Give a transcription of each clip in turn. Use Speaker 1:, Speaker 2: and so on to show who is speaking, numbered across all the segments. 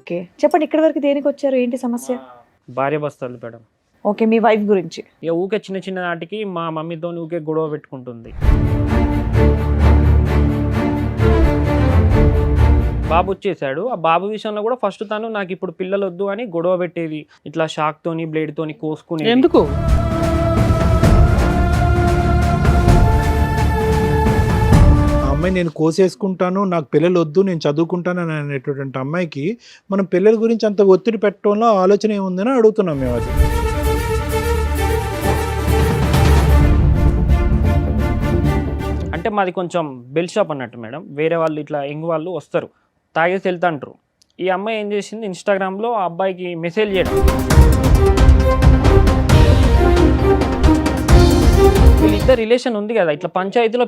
Speaker 1: Okay. చెప్పండి ఇక్కడి వరకు దేనికొచ్చారు? ఏంటి సమస్య?
Speaker 2: భార్య భర్తలు మేడం.
Speaker 1: ఓకే. మీ వైఫ్ గురించి.
Speaker 2: ఇక ఊకే చిన్న చిన్న నాటికి మా మమ్మీతో ఊకే గొడవ పెట్టుకుంటుంది. బాబు వచ్చేసాడు. ఆ బాబు విషయంలో కూడా ఫస్ట్ తను నాకు ఇప్పుడు పిల్లలు వద్దు అని గొడవ పెట్టేది. ఇట్లా షాక్ తోని బ్లేడ్ తోని కోసుకునేది.
Speaker 3: ఎందుకు?
Speaker 4: అమ్మాయి నేను కోసేసుకుంటాను, నాకు పిల్లలు వద్దు, నేను చదువుకుంటాను అని అనేటటువంటి అమ్మాయికి మనం పిల్లల గురించి అంత ఒత్తిడి పెట్టడంలో ఆలోచన ఏముందని అడుగుతున్నాం మేము. అది
Speaker 2: అంటే మాది కొంచెం బెల్ షాప్ అన్నట్టు మేడం. వేరే వాళ్ళు ఇట్లా యంగ్ వాళ్ళు వస్తారు, తాగేసి వెళ్తాంటారు. ఈ అమ్మాయి ఏం చేసింది, ఇన్స్టాగ్రామ్లో ఆ అబ్బాయికి మెసేజ్ చేయడం, వీళ్ళిద్దరు రిలేషన్ ఉంది కదా, ఇట్లా పంచాయతీలో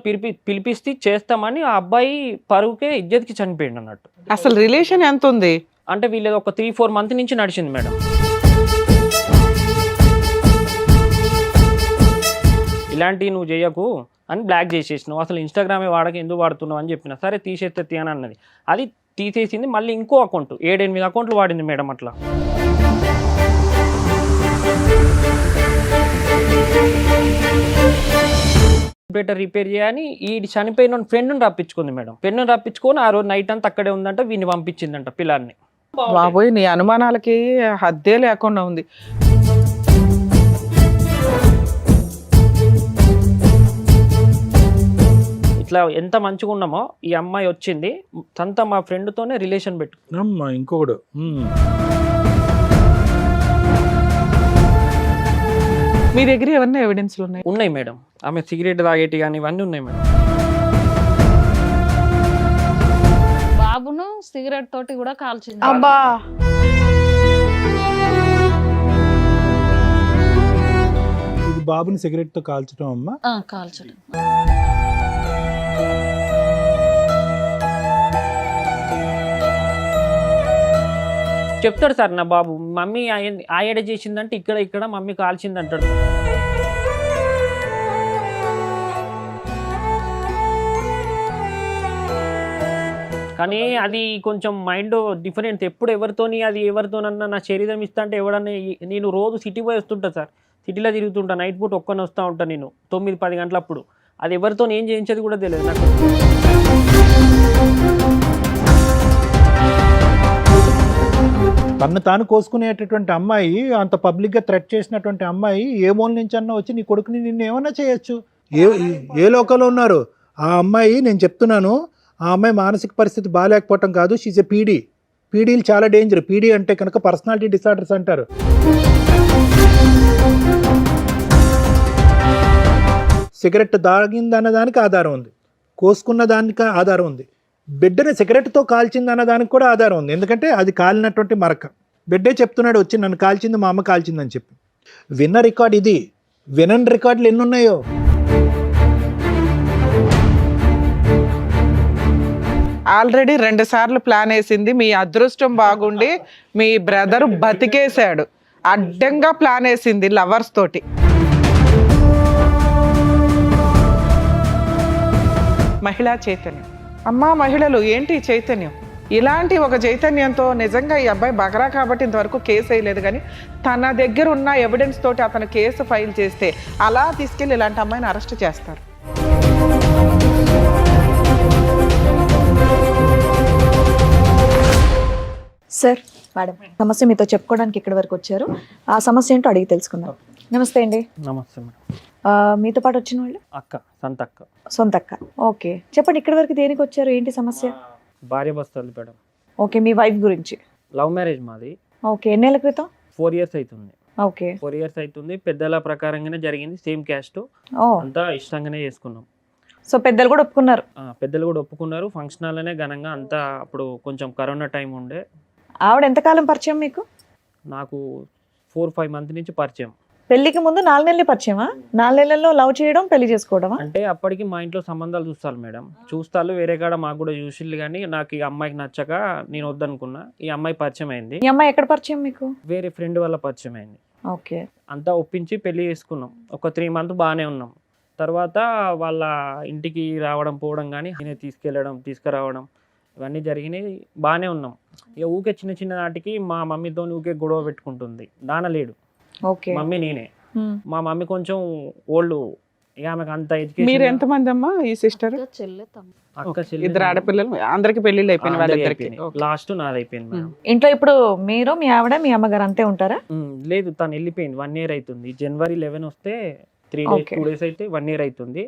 Speaker 2: పిలిపిస్తే చేస్తామని ఆ అబ్బాయి పరువుకే ఇజ్జత్కి చనిపోయింది అన్నట్టు.
Speaker 3: అసలు రిలేషన్ ఎంత ఉంది?
Speaker 2: అంటే వీళ్ళది ఒక 3-4 మంత్ నుంచి నడిచింది మేడం. ఇలాంటివి నువ్వు చేయకు అని బ్లాక్ చేసేసినావు, అసలు ఇన్స్టాగ్రామే వాడక ఎందుకు వాడుతున్నావు అని చెప్పిన. సరే తీసేస్తే అని అన్నది. అది తీసేసింది. మళ్ళీ ఇంకో అకౌంట్ 7-8 అకౌంట్లు వాడింది మేడం. అట్లా కంప్యూటర్ రిపేర్ చేయని ఈ చనిపోయిన ఫ్రెండ్ని రప్పించుకుంది మేడం. ఫ్రెండ్ని రప్పించుకొని ఆ రోజు నైట్ అంతా అక్కడే ఉందంట, వీడిని పంపించిందంట పిల్లాన్ని.
Speaker 3: బాబోయ్, నీ అనుమానాలకి హద్దే లేకుండా ఉంది.
Speaker 2: ఇట్లా ఎంత మంచిగా ఉన్నామో ఈ అమ్మాయి వచ్చింది తనతో మా ఫ్రెండ్తోనే రిలేషన్
Speaker 4: అమ్మా ఇంకొకడు.
Speaker 3: మీ దగ్గర ఏమన్నా ఎవిడెన్స్లు
Speaker 2: ఉన్నాయి మేడం. ఆమె సిగరెట్ తాగేటి కానీ ఇవన్నీ ఉన్నాయి మేడం.
Speaker 5: బాబును సిగరెట్ తోటి కూడా కాల్చింది.
Speaker 1: అబ్బా,
Speaker 4: ఇది బాబుని సిగరెట్ తో కాల్చడం అమ్మా.
Speaker 5: కాల్చడం.
Speaker 2: చెప్తాడు సార్ నా బాబు, మమ్మీ ఆయడ చేసిందంటే ఇక్కడ మమ్మీ కాల్చింది అంటాడు. కానీ అది కొంచెం మైండ్ డిఫరెంట్. ఎప్పుడు ఎవరితోని అది ఎవరితోనన్నా నా శరీరం ఇస్తా అంటే ఎవడన్నా, నేను రోజు సిటీ పోయి వస్తుంటా సార్, సిటీలో తిరుగుతుంటా, నైట్ పూట ఒక్కనే వస్తూ ఉంటాను నేను 9-10 గంటలప్పుడు. అది ఎవరితో ఏం చేయించేది కూడా తెలియదు నాకు.
Speaker 4: తను తాను కోసుకునేటటువంటి అమ్మాయి, అంత పబ్లిక్గా థ్రెట్ చేసినటువంటి అమ్మాయి ఏ మూల నుంచి అన్నా వచ్చి నీ కొడుకుని నిన్ను ఏమన్నా చేయొచ్చు. ఏ లోకంలో ఉన్నారు ఆ అమ్మాయి? నేను చెప్తున్నాను, ఆ అమ్మాయి మానసిక పరిస్థితి బాగాలేకపోవటం కాదు, షీజ్ ఎ పీడీ. పీడీలు చాలా డేంజర్. పీడీ అంటే కనుక పర్సనాలిటీ డిసార్డర్స్ అంటారు. సిగరెట్ తాగిందన్న దానికి ఆధారం ఉంది, కోసుకున్న దానికి ఆధారం ఉంది, బిడ్డని సిగరెట్తో కాల్చింది అన్న దానికి కూడా ఆధారం ఉంది. ఎందుకంటే అది కాలినటువంటి మరక. బిడ్డే చెప్తున్నాడు వచ్చి, నన్ను కాల్చింది మా అమ్మ కాల్చిందని చెప్పి. విన్న రికార్డ్ ఇది. వినని రికార్డులు ఎన్ని ఉన్నాయో.
Speaker 3: ఆల్రెడీ 2 సార్లు ప్లాన్ వేసింది. మీ అదృష్టం బాగుండి మీ బ్రదర్ బతికేశాడు. అడ్డంగా ప్లాన్ వేసింది లవర్స్ తోటి. మహిళా చైతన్యం. అమ్మా మహిళలు, ఏంటి చైతన్యం? ఇలాంటి ఒక చైతన్యంతో నిజంగా ఈ అబ్బాయి బగరా కాబట్టి ఇంతవరకు కేసు వేయలేదు, కానీ తన దగ్గర ఉన్న ఎవిడెన్స్ తోటి అతను కేసు ఫైల్ చేస్తే అలా తీసుకెళ్ళి ఇలాంటి అమ్మాయిని అరెస్ట్ చేస్తారు.
Speaker 1: సార్ మేడం, సమస్య మీతో చెప్పుకోవడానికి ఇక్కడి వరకు వచ్చారు. ఆ సమస్య ఏంటో అడిగి తెలుసుకుందాం. నమస్తే అండి.
Speaker 2: నమస్తే మేడం.
Speaker 1: మీతో పాటు వచ్చిన వాళ్ళు?
Speaker 2: అక్క, సంతక్క.
Speaker 1: సొంత అక్క. ఓకే. చెప్పండి ఇక్కడి వరకు దేనికి వచ్చారు? ఏంటి సమస్య?
Speaker 2: భార్య భర్తలు మేడం.
Speaker 1: ఓకే. మీ వైఫ్ గురించి.
Speaker 2: లవ్ మ్యారేజ్ మాది.
Speaker 1: ఓకే. ఎన్నేళ్ల క్రితం?
Speaker 2: 4 years అవుతుంది.
Speaker 1: ఓకే.
Speaker 2: 4 years అవుతుంది. పెద్దల ప్రకారంగానే జరిగింది. సేమ్ క్యాస్ట్, అంతా ఇష్టంగానే చేసుకున్నాం.
Speaker 1: సో పెద్దలు కూడా ఒప్పుకున్నారు?
Speaker 2: పెద్దలు కూడా ఒప్పుకున్నారు. ఫంక్షన్ హాల్లోనే ఘనంగా అంతా. అప్పుడు కొంచెం కరోనా టైం ఉండే.
Speaker 1: ఆవిడ ఎంతకాలం పరిచయం మీకు?
Speaker 2: నాకు 4-5 months నుంచి పరిచయం.
Speaker 1: పెళ్లికి ముందు 4 నెలలే పరిచయమా? 4 నెలల్లో లవ్ చేయడం, పెళ్లి చేసుకోవడమా?
Speaker 2: అంటే అప్పటికి మా ఇంట్లో సంబంధాలు చూస్తారు మేడం. చూస్తారు వేరే కాడ, మాకు కూడా చూసిళ్ళు. కానీ నాకు ఈ అమ్మాయికి నచ్చక నేను వద్దనుకున్నా. ఈ అమ్మాయి పరిచయం అయింది.
Speaker 1: ఈ అమ్మాయి ఎక్కడ పరిచయం మీకు?
Speaker 2: వేరే ఫ్రెండ్ వల్ల పరిచయం అయింది.
Speaker 1: ఓకే.
Speaker 2: అంతా ఒప్పించి పెళ్లి చేసుకున్నాం. ఒక 3 months బాగానే ఉన్నాం. తర్వాత వాళ్ళ ఇంటికి రావడం పోవడం, కానీ నేనే తీసుకురావడం ఇవన్నీ జరిగినాయి, బాగానే ఉన్నాం. ఇక ఊకే చిన్న చిన్న నాటికి మా మమ్మీతో ఊకే గొడవ పెట్టుకుంటుంది. నాన్న లేడు,
Speaker 1: ఓకే.
Speaker 2: మమ్మీ నేనే.
Speaker 1: ఉమ్.
Speaker 2: మా మమ్మీ కొంచెం ఓల్డ్, ఇక ఆమెకు అంత
Speaker 3: మీరు
Speaker 2: ఎడ్యుకేషన్.
Speaker 3: ఎంతమంది అమ్మా ఈ సిస్టర్?
Speaker 5: ఇంకా చెల్లె తమ్ముడు.
Speaker 2: అక్క చెల్లి
Speaker 3: ఇద్దరు ఆడపిల్లలు, అందరికి పెళ్లిళ్ళు అయిపోయిన వాళ్ళిద్దరికి.
Speaker 2: లాస్ట్ నాది అయిపోయింది మేడం.
Speaker 1: ఇంట్లో ఇప్పుడు మీరు, మీ ఆవిడ, మీ అమ్మగారు అంతే ఉంటారా?
Speaker 2: లేదు, తను వెళ్ళిపోయింది. 1 year అవుతుంది. January 11 వస్తే 3 days,
Speaker 1: Okay.
Speaker 2: 2 days అయితే 1 year అవుతుంది.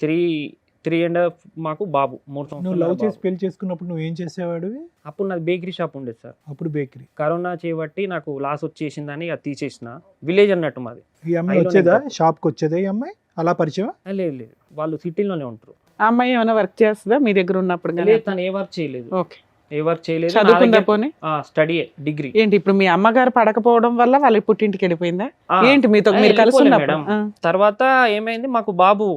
Speaker 2: 3.5 మాకు బాబు 3
Speaker 4: నువ్వు
Speaker 2: సంవత్సరాలు
Speaker 4: లవ్ చేసి
Speaker 2: బాబు.
Speaker 4: పెళ్లి చేసుకున్నప్పుడు నువ్వు ఏం చేసేవాడివి?
Speaker 2: అప్పుడు నాది బేకరీ షాప్ ఉండేది సార్.
Speaker 4: అప్పుడు బేకరీ.
Speaker 2: కరోనా చేయబట్టి నాకు లాస్ వచ్చేసిందని అది తీసేసిన. విలేజ్ అన్నట్టు మాది.
Speaker 4: ఈ అమ్మాయి
Speaker 2: ఐలోనే
Speaker 4: వచ్చేదా
Speaker 2: ఉంటారు.
Speaker 4: షాప్కి వచ్చేదా ఈ అమ్మాయి? అలా పరిచయం?
Speaker 2: లేదు లేదు, వాళ్ళు సిటీలోనే ఉంటారు.
Speaker 3: ఆ అమ్మాయి ఏమైనా వర్క్ చేస్తుందా మీ దగ్గర ఉన్నప్పుడు?
Speaker 2: లేదు, తను ఏ వర్క్ చేయలేదు.
Speaker 3: ఓకే.
Speaker 2: ఏ వర్క్ చేయలేదు.
Speaker 3: చదువుకుందా పోనీ?
Speaker 2: Study, degree.
Speaker 3: ఏంటి ఇప్పుడు మీ అమ్మగారు పడకపోవడం వల్ల వాళ్ళ పుట్టింటికి వెళ్ళిపోయిందా? ఏంటి మీతో మీరు కలిసి
Speaker 2: వెళ్ళిపోలే
Speaker 3: ఉన్నప్పుడు?
Speaker 2: మేడం. తర్వాత ఏమైంది, మాకు బాబు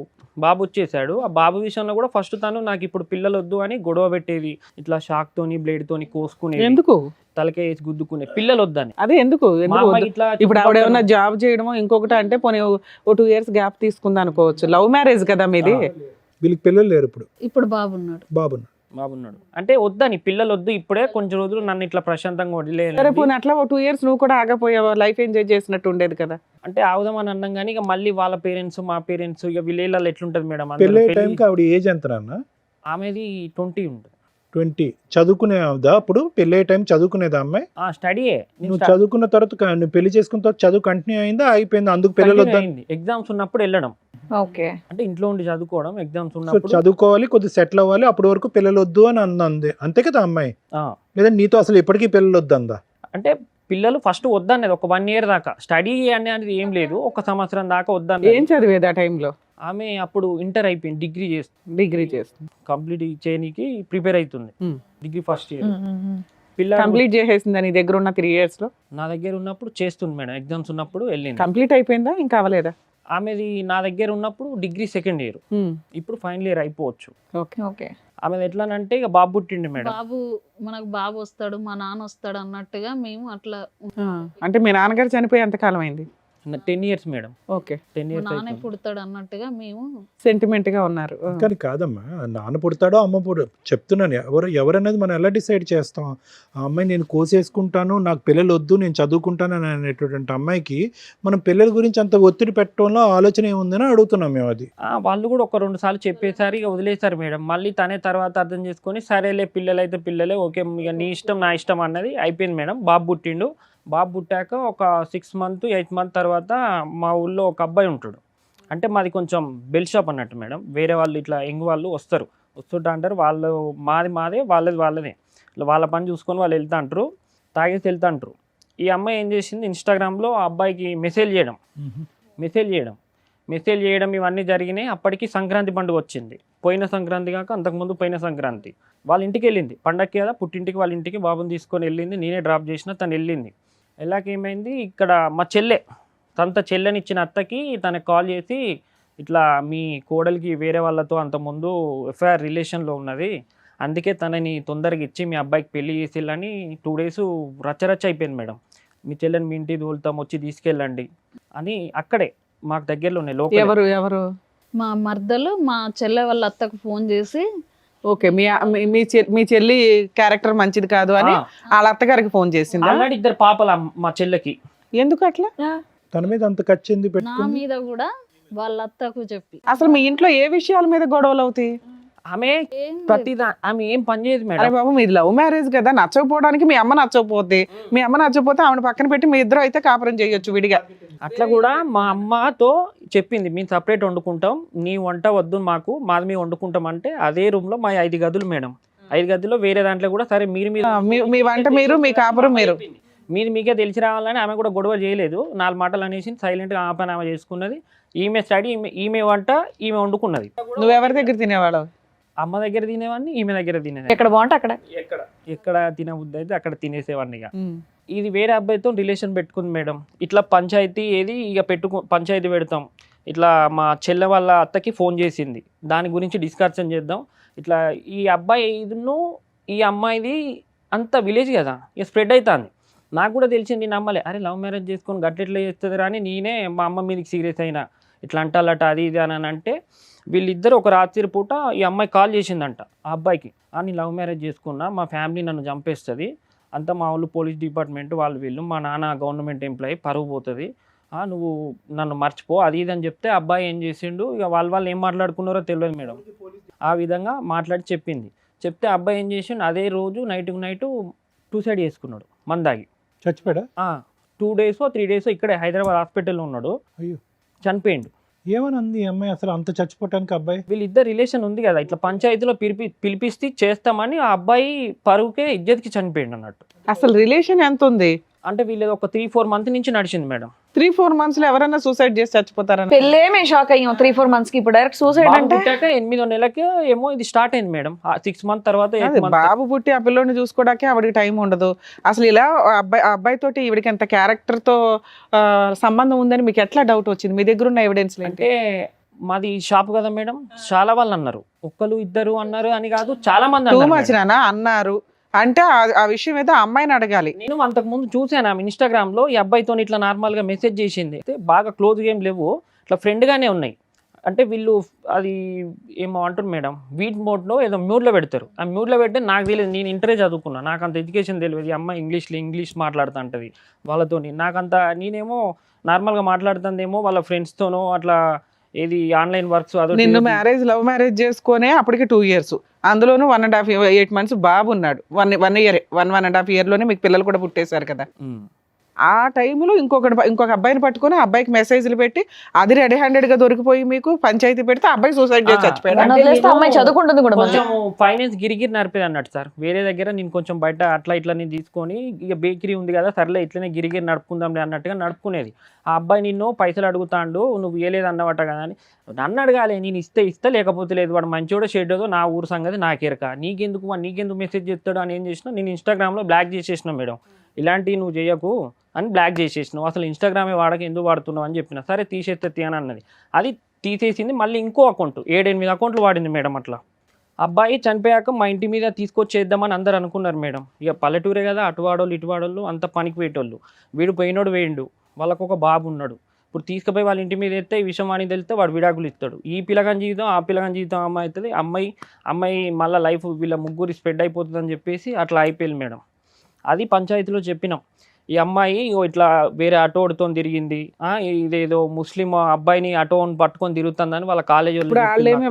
Speaker 2: వచ్చేసాడు. ఆ బాబు విషయంలో కూడా ఫస్ట్ తను నాకు ఇప్పుడు పిల్లలు వద్దు అని గొడవ పెట్టేది. ఇట్లా షాక్ తోని బ్లేడ్ తోని కోసుకునేది,
Speaker 3: ఎందుకు?
Speaker 2: తలకే వేసి గుద్దుకునే, పిల్లలు వద్దని.
Speaker 3: అదే ఎందుకు
Speaker 2: మా
Speaker 3: ఎందుకు
Speaker 2: అమ్మాయి
Speaker 3: వద్దు?
Speaker 2: ఇట్లా
Speaker 3: ఇప్పుడు ఆవిడ ఏమన్నా
Speaker 2: చుట్టుపక్కల-
Speaker 3: జాబ్ చేయడమో ఇంకొకటి అంటే పోనీ ఓ 2 years గ్యాప్ తీసుకుంది అనుకోవచ్చు. లవ్ మ్యారేజ్ కదా మీది.
Speaker 4: వీళ్ళకి పిల్లలు లేరు ఇప్పుడు.
Speaker 5: ఇప్పుడు బాబున్నాడు.
Speaker 4: బాబును
Speaker 2: బాబున్నాడు అంటే వద్దని, పిల్లలు వద్దు ఇప్పుడే కొంచెం రోజులు నన్ను ఇట్లా ప్రశాంతంగా
Speaker 3: సరే
Speaker 2: వదిలేయాలి
Speaker 3: పోనీ అట్లా ఓ 2 years నువ్వు కూడా ఆగపోయావా? లైఫ్ ఎంజాయ్ చేసినట్టు ఉండేది కదా.
Speaker 2: అంటే ఆవుదామని అన్నాం కానీ ఇక మళ్ళీ వాళ్ళ పేరెంట్స్ మా పేరెంట్స్ ఇక విలేజ్లలో ఎట్లుంటది మేడం, అందరూ
Speaker 4: పెళ్ళి
Speaker 2: పెళ్లి-
Speaker 4: టైంకి ఆవిడ ఏజ్ ఎంత నాన్న?
Speaker 2: ఆమెది 20 ఉంటుంది.
Speaker 4: 20. చదువుకునేదా అప్పుడు? పెళ్ళి టైం చదువుకునేదా అమ్మాయి?
Speaker 2: స్టడీయే.
Speaker 4: నువ్వు చదువుకున్న తర్వాత నువ్వు పెళ్లి చేసుకున్న తర్వాత చదువు కంటిన్యూ అయిందా, అయిపోయిందా? అందుకు పిల్లలు వద్దా?
Speaker 2: ఎగ్జామ్స్ ఉన్నప్పుడు వెళ్ళడం,
Speaker 1: ఓకే.
Speaker 2: అంటే ఇంట్లో ఉండి చదువుకోవడం. ఎగ్జామ్స్
Speaker 4: సో
Speaker 2: ఉన్నప్పుడు
Speaker 4: చదువుకోవాలి, కొద్దిగా సెటిల్ అవ్వాలి, అప్పటి వరకు పిల్లలు వద్దు అని అంది. అంతే కదా అమ్మాయి?
Speaker 2: ఆ,
Speaker 4: లేదా నీతో అసలు ఇప్పటికీ పిల్లలు వద్దు అందా?
Speaker 2: అంటే పిల్లలు ఫస్ట్ వద్దనేది ఒక 1 year దాకా. స్టడీ అనేది ఏం లేదు, 1 సంవత్సరం దాకా వద్దన్నది.
Speaker 3: ఏం చదివేది ఆ టైంలో?
Speaker 2: ఆమె అప్పుడు ఇంటర్ అయిపోయింది, డిగ్రీ చేస్తుంది,
Speaker 3: డిగ్రీ చేస్తుంది.
Speaker 2: కంప్లీట్ చేయడానికి ప్రిపేర్ అవుతుంది.
Speaker 3: Hmm.
Speaker 2: Degree first year.
Speaker 1: Um, um, um.
Speaker 2: పిల్లలు
Speaker 3: కంప్లీట్ చేసేసిందా నీ దగ్గర ఉన్న 3 years లో?
Speaker 2: నా దగ్గర ఉన్నప్పుడు చేస్తుంది మేడం, ఎగ్జామ్స్ ఉన్నప్పుడు వెళ్ళింది.
Speaker 3: కంప్లీట్ అయిపోయిందా ఇంకా అవ్వలేదా?
Speaker 2: ఆమెది నా దగ్గర ఉన్నప్పుడు డిగ్రీ 2nd year, ఇప్పుడు ఫైనల్ ఇయర్ అయిపోవచ్చు.
Speaker 3: ఓకే.
Speaker 1: ఓకే.
Speaker 2: ఆమెది ఎట్లానంటే ఇక బాబు పుట్టిండి మేడం.
Speaker 5: బాబు మనకు బాబు వస్తాడు, మా నాన్న వస్తాడు అన్నట్టుగా మేము అట్లా
Speaker 3: అంటే మీ నాన్నగారు చనిపోయి ఎంతకాలం అయింది?
Speaker 2: 10 years మేడం,
Speaker 3: ఓకే.
Speaker 2: 10
Speaker 5: మా
Speaker 2: years
Speaker 5: నాన్నే
Speaker 2: అయిపోయింది.
Speaker 5: పుడతాడు అన్నట్టుగా మేము
Speaker 3: సెంటిమెంట్ గా ఉన్నారు.
Speaker 4: కానీ కాదమ్మా, నాన్న పుడతాడో అమ్మ చెప్తున్నాను, ఎవరనేది మనం ఎలా డిసైడ్ చేస్తాం? ఆ అమ్మాయి నేను కోసేసుకుంటాను, నాకు పిల్లలు వద్దు, నేను చదువుకుంటాను అని అనేటువంటి అమ్మాయికి మనం పిల్లల గురించి అంత ఒత్తిడి పెట్టడంలో ఆలోచన ఏముందని అడుగుతున్నాం మేము. అది
Speaker 2: వాళ్ళు కూడా 1-2 సార్లు చెప్పేసారి ఇక వదిలేసారు మేడం. మళ్ళీ తనే తర్వాత అర్థం చేసుకొని సరేలే పిల్లలు అయితే పిల్లలే, ఓకే ఇక నీ ఇష్టం నా ఇష్టం అన్నది అయిపోయింది మేడం. బాబు పుట్టిండు. బాబు పుట్టాక ఒక 6 months 8 months తర్వాత మా ఊళ్ళో ఒక అబ్బాయి ఉంటాడు. అంటే మాది కొంచెం బెల్ షాప్ అన్నట్టు మేడం. వేరే వాళ్ళు ఇట్లా యంగ్ వాళ్ళు వస్తుంటా అంటారు, వాళ్ళు మాదే వాళ్ళదే, వాళ్ళ పని చూసుకొని వాళ్ళు వెళ్తా అంటారు, తాగేసి వెళ్తా అంటారు. ఈ అమ్మాయి ఏం చేసింది, ఇన్స్టాగ్రామ్లో ఆ అబ్బాయికి మెసేజ్ చేయడం ఇవన్నీ జరిగినాయి. అప్పటికి సంక్రాంతి పండుగ వచ్చింది. పోయిన సంక్రాంతి కాక అంతకుముందు పోయిన సంక్రాంతి వాళ్ళ ఇంటికి వెళ్ళింది. పండగకి కదా పుట్టింటికి, వాళ్ళ ఇంటికి బాబుని తీసుకొని వెళ్ళింది. నేనే డ్రాప్ చేసిన, తను వెళ్ళింది. వెళ్ళాక ఏమైంది, ఇక్కడ మా చెల్లెనిచ్చిన అత్తకి తనకు కాల్ చేసి ఇట్లా మీ కోడలికి వేరే వాళ్ళతో అంతకుముందు ఎఫ్ఐఆర్ రిలేషన్లో ఉన్నది, అందుకే తనని తొందరగా ఇచ్చి మీ అబ్బాయికి పెళ్లి చేసేళ్ళని 2 days రచ్చరచ్చ అయిపోయింది మేడం. మీ చెల్లెని మీ ఇంటికి తోలుతాం, వచ్చి తీసుకెళ్ళండి అని. అక్కడే మాకు దగ్గరలోనే లోకల్.
Speaker 3: ఎవరు?
Speaker 5: మా మర్దలు మా చెల్లె వాళ్ళ అత్తకు ఫోన్ చేసి
Speaker 3: ఓకే. మీ చెల్లి క్యారెక్టర్ మంచిది కాదు అని వాళ్ళ అత్తగారికి ఫోన్ చేసింది.
Speaker 2: ఆల్రెడీ 2 పాపలు మా చెల్లెకి.
Speaker 3: ఎందుకు అట్లా?
Speaker 4: తన మీద అంత కచ్చింది
Speaker 5: నా
Speaker 4: పెట్టుకుంది.
Speaker 5: మీద కూడా వాళ్ళ అత్తకు చెప్పి
Speaker 3: అసలు మీ ఇంట్లో ఏ విషయాల మీద గొడవలు అవుతాయి?
Speaker 2: ఆమె
Speaker 5: ఏం
Speaker 2: ఆమె ఏం పని చేయదు
Speaker 3: అరే
Speaker 2: మేడం.
Speaker 3: బాబు మీది లవ్ మ్యారేజ్ కదా, నచ్చకపోవడానికి మీ అమ్మ నచ్చకపోతే, మీ అమ్మ నచ్చకపోతే ఆవిడ పక్కన పెట్టి మీ ఇద్దరు అయితే కాపురం చేయొచ్చు విడిగా.
Speaker 2: అట్లా కూడా మా అమ్మతో చెప్పింది, మేము సపరేట్ వండుకుంటాం, నీ వంట వద్దు మాకు, మాది మేము వండుకుంటాం అంటే. అదే రూమ్ లో మా 5 గదులు మేడం. 5 గదుల్లో వేరే దాంట్లో కూడా సరే మీరు
Speaker 3: మీ వంట మీరు, మీ కాపురం మీరు.
Speaker 2: మీకే తెలిసి రావాలని ఆమె కూడా గొడవ చేయలేదు. 4 మాటలు అనేసి సైలెంట్గా ఆ పని ఆమె చేసుకున్నది. ఈమె స్టడీ, ఈమె వంట ఈమె వండుకున్నది.
Speaker 3: నువ్వెవరి దగ్గర తినేవాడు?
Speaker 2: అమ్మ దగ్గర తినేవాడిని, ఈమె దగ్గర తినేది.
Speaker 1: ఎక్కడ బాగుంటే అక్కడ.
Speaker 2: ఎక్కడ తినబుద్ధి అయితే అక్కడ తినేసేవాడిని. ఇక ఇది వేరే అబ్బాయితో రిలేషన్ పెట్టుకుంది మేడం. ఇట్లా పంచాయతీ ఇక పంచాయతీ పెడతాం. ఇట్లా మా చెల్లె వాళ్ళ అత్తకి ఫోన్ చేసింది, దాని గురించి డిస్కషన్ చేద్దాం. ఇట్లా ఈ అబ్బాయి ఈ అమ్మాయిది అంత విలేజ్ కదా, ఇక స్ప్రెడ్ అవుతుంది. నాకు కూడా తెలిసింది, నమ్మలే. అరే లవ్ మ్యారేజ్ చేసుకొని గట్టెట్లా చేస్తుంది అని నేనే మా అమ్మ మీదకి సీరియస్ అయినా. ఇట్లా అంటాలట అది ఇది అని అంటే వీళ్ళిద్దరు ఒక రాత్రి పూట ఈ అమ్మాయి కాల్ చేసిందంట ఆ అబ్బాయికి, నేను లవ్ మ్యారేజ్ చేసుకున్నా, మా ఫ్యామిలీ నన్ను చంపేస్తుంది, అంతా మా వాళ్ళు పోలీస్ డిపార్ట్మెంట్ వాళ్ళు వీళ్ళు, మా నాన్న గవర్నమెంట్ ఎంప్లాయీ, పరువు పోతుంది, నువ్వు నన్ను మర్చిపో అది ఇది అని చెప్తే అబ్బాయి ఏం చేసిండు, ఇక వాళ్ళు ఏం మాట్లాడుకున్నారో తెలియదు మేడం. ఆ విధంగా మాట్లాడి చెప్తే అబ్బాయి ఏం చేసిండు, అదే రోజు నైట్ సూసైడ్ చేసుకున్నాడు మందాగి.
Speaker 4: చచ్చిపోయాడా?
Speaker 2: 2 days 3 days ఇక్కడే హైదరాబాద్ హాస్పిటల్లో ఉన్నాడు.
Speaker 4: అయ్యో,
Speaker 2: చనిపోయిండు.
Speaker 4: ఏమని అంది ఈ అమ్మాయి అసలు అంత చచ్చిపోవటానికి? అబ్బాయి
Speaker 2: వీళ్ళిద్దరు రిలేషన్ ఉంది కదా, ఇట్లా పంచాయతీలో పిలిపిస్తే చేస్తామని ఆ అబ్బాయి పరువుకే ఇజ్జత్కి చనిపోయిండు అన్నట్టు.
Speaker 3: అసలు రిలేషన్ ఎంత ఉంది
Speaker 2: అంటే వీళ్ళది ఒక 3-4 months నుంచి నడిచింది మేడం.
Speaker 3: 3-4 months లో ఎవరైనా సూసైడ్ చేసి చచ్చిపోతారని
Speaker 1: పెళ్ళే మేము షాక్ అయ్యాం. 3-4 months కి ఇప్పుడు డైరెక్ట్ సూసైడ్ అంటే
Speaker 2: 8వ నెలకి ఏమో ఇది స్టార్ట్ అయింది మేడం. 6 months తర్వాత 8 months.
Speaker 3: బాబు పుట్టి ఆ పిల్లోని చూసుకోవడానికి ఆవిడకి టైం ఉండదు. అసలు ఇలా అబ్బాయి తోటి ఈవిడికి ఎంత క్యారెక్టర్ తో సంబంధం ఉందని మీకు ఎట్లా డౌట్ వచ్చింది? మీ దగ్గర ఉన్న ఎవిడెన్స్
Speaker 2: అంటే మాది షాప్ కదా మేడం, చాలా వాళ్ళు అన్నారు, ఒక్కరు ఇద్దరు అన్నారు అని కాదు, చాలా మంది
Speaker 3: టూ
Speaker 2: అన్నారు
Speaker 3: మచ్
Speaker 2: మేడం.
Speaker 3: నానా అన్నారు అంటే ఆ విషయం ఏదో అమ్మాయిని అడగాలి.
Speaker 2: నేను అంతకు ముందు చూసాను ఆమె ఇన్స్టాగ్రామ్ లో ఈ అబ్బాయితో ఇట్లా నార్మల్ గా మెసేజ్ చేసింది. బాగా క్లోజ్ ఏం లేవు, ఇట్లా ఫ్రెండ్ గానే ఉన్నాయి. అంటే వీళ్ళు అది ఏమో అంటారు మేడం, వీట్ మోడ్ లో ఏదో మ్యూట్ లో పెడతారు. ఆ మ్యూట్ లో పెడితే నాకు తెలియదు, నేను ఇంటరే చదువుకున్నా, నాకు అంత ఎడ్యుకేషన్ తెలియదు. ఈ అమ్మాయి ఇంగ్లీష్ మాట్లాడుతూ ఉంటుంది వాళ్ళతోని, నాకంత నేనేమో నార్మల్ గా మాట్లాడుతుందేమో వాళ్ళ ఫ్రెండ్స్ తోనో అట్లా ఏది ఆన్లైన్ వర్క్స్.
Speaker 3: నిన్ను లవ్ మ్యారేజ్ చేసుకునే అప్పటికి 2 years, అందులోనూ 1.5 8 months బాబు ఉన్నాడు. 1 year 1.5 year లోనే మీకు పిల్లలు కూడా పుట్టేశారు కదా. ఆ టైంలో ఇంకొక అబ్బాయిని పట్టుకొని ఆ అబ్బాయికి మెసేజ్లు పెట్టి అది రెడీ హ్యాండెడ్ గా దొరికిపోయి మీకు పంచాయతీ పెడితే అబ్బాయి సూసైడ్ చేసి చచ్చిపోయాడు.
Speaker 1: అమ్మాయి చదువుకుంటుంది కూడా.
Speaker 2: కొంచెం ఫైనాన్స్ గిరిగిరి నడిపేది అన్నట్టు సార్. వేరే దగ్గర నేను కొంచెం బయట అట్లా ఇట్లా నేను తీసుకొని, ఇక బేకరీ ఉంది కదా సర్లే ఇట్లనే గిరిగిరి నడుపుకుందాంలే అన్నట్టుగా నడుపుకునేది. ఆ అబ్బాయి నిన్ను పైసలు అడుగుతాండు, నువ్వు ఇవ్వలేదు అన్నమాట కదా అని. నన్ను అడగాలి, నేను ఇస్తే లేకపోతే లేదు, వాడు మంచోడో షెడ్డో నా ఊరు సంగతి నాకెరక, నీకెందుకు మెసేజ్ చేస్తాడు అని ఏం చేసినా నేను ఇన్స్టాగ్రామ్లో బ్లాక్ చేసేసిన మేడం. ఇలాంటివి నువ్వు చేయకు అని బ్లాక్ చేసేసినావు, అసలు ఇన్స్టాగ్రామే ఎందుకు వాడుతున్నావు అని చెప్పిన. సరే తీసేస్తే అని అన్నది. అది తీసేసింది. మళ్ళీ ఇంకో అకౌంట్ 7-8 అకౌంట్లు వాడింది మేడం. అట్లా అబ్బాయి చనిపోయాక మా ఇంటి మీద తీసుకొచ్చేద్దామని అందరు అనుకున్నారు మేడం. ఇక పల్లెటూరే కదా, అటువాడోళ్ళు ఇటువాడోళ్ళు అంత పనికి పోయేటోళ్ళు. వీడు పోయిండు, వాళ్ళకు ఒక బాబు ఉన్నాడు. ఇప్పుడు తీసుకుపోయి వాళ్ళ ఇంటి మీద ఎత్తే ఈ విషయం అని తెలిస్తే వాడు విడాకులు ఇస్తాడు. ఈ పిల్లగాని జీవితం ఆ పిల్లగాని జీవితం అమ్మాయి అవుతుంది. అమ్మాయి మళ్ళీ లైఫ్ వీళ్ళ ముగ్గురు స్ప్రెడ్ అయిపోతుంది అని చెప్పేసి అట్లా అయిపోయింది మేడం. అది పంచాయతీలో చెప్పినాం. ఈ అమ్మాయి ఇట్లా వేరే ఆటోడితో తిరిగింది, ఇదేదో ముస్లిం అబ్బాయిని ఆటోని పట్టుకొని తిరుగుతుందని వాళ్ళ కాలేజీ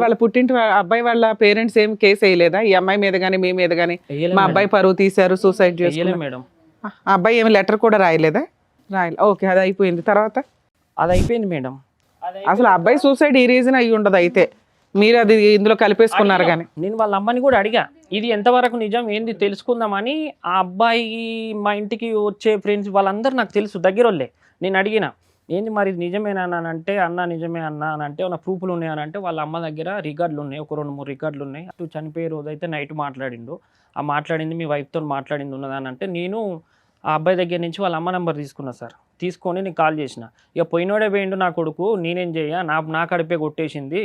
Speaker 3: వాళ్ళ పుట్టింటి అబ్బాయి వాళ్ళ పేరెంట్స్ ఏం కేసు వేయలేదా ఈ అమ్మాయి మీద గానీ మీ మీద గానీ? మా అబ్బాయి పరువు తీశారు, సూసైడ్ చేసుకోలేదు
Speaker 2: మేడం.
Speaker 3: ఆ అబ్బాయి ఏమి లెటర్ కూడా రాయలేదా? ఓకే, అది అయిపోయింది. తర్వాత
Speaker 2: అది అయిపోయింది మేడం.
Speaker 3: అసలు అబ్బాయి సూసైడ్ ఈ రీజన్ అయ్యి ఉండదు, అయితే మీరు అది ఇందులో కలిపేసుకున్నారు. కానీ
Speaker 2: నేను వాళ్ళ అమ్మని కూడా అడిగా, ఇది ఎంతవరకు నిజం ఏంది తెలుసుకుందామని. ఆ అబ్బాయి మా ఇంటికి వచ్చే ఫ్రెండ్స్ వాళ్ళందరూ నాకు తెలుసు, దగ్గర వాళ్ళే. నేను అడిగిన, ఏంది మరి ఇది నిజమేనా అని అంటే, అన్న నిజమే అన్న అని అంటే, నా ప్రూఫ్లు ఉన్నాయి అని అంటే, వాళ్ళ అమ్మ దగ్గర రికార్డులు ఉన్నాయి, ఒక 2-3 రికార్డులు ఉన్నాయి. అటు చనిపోయే రోజు అయితే నైట్ మాట్లాడిండు, ఆ మాట్లాడింది మీ వైఫ్తో మాట్లాడింది ఉన్నదని అంటే, నేను ఆ అబ్బాయి దగ్గర నుంచి వాళ్ళ అమ్మ నెంబర్ తీసుకున్నా సార్. తీసుకొని నేను కాల్ చేసిన, ఇక పోయినోడే పోయిండు నా కొడుకు, నేనేం చేయ, నా కడిపే కొట్టేసింది,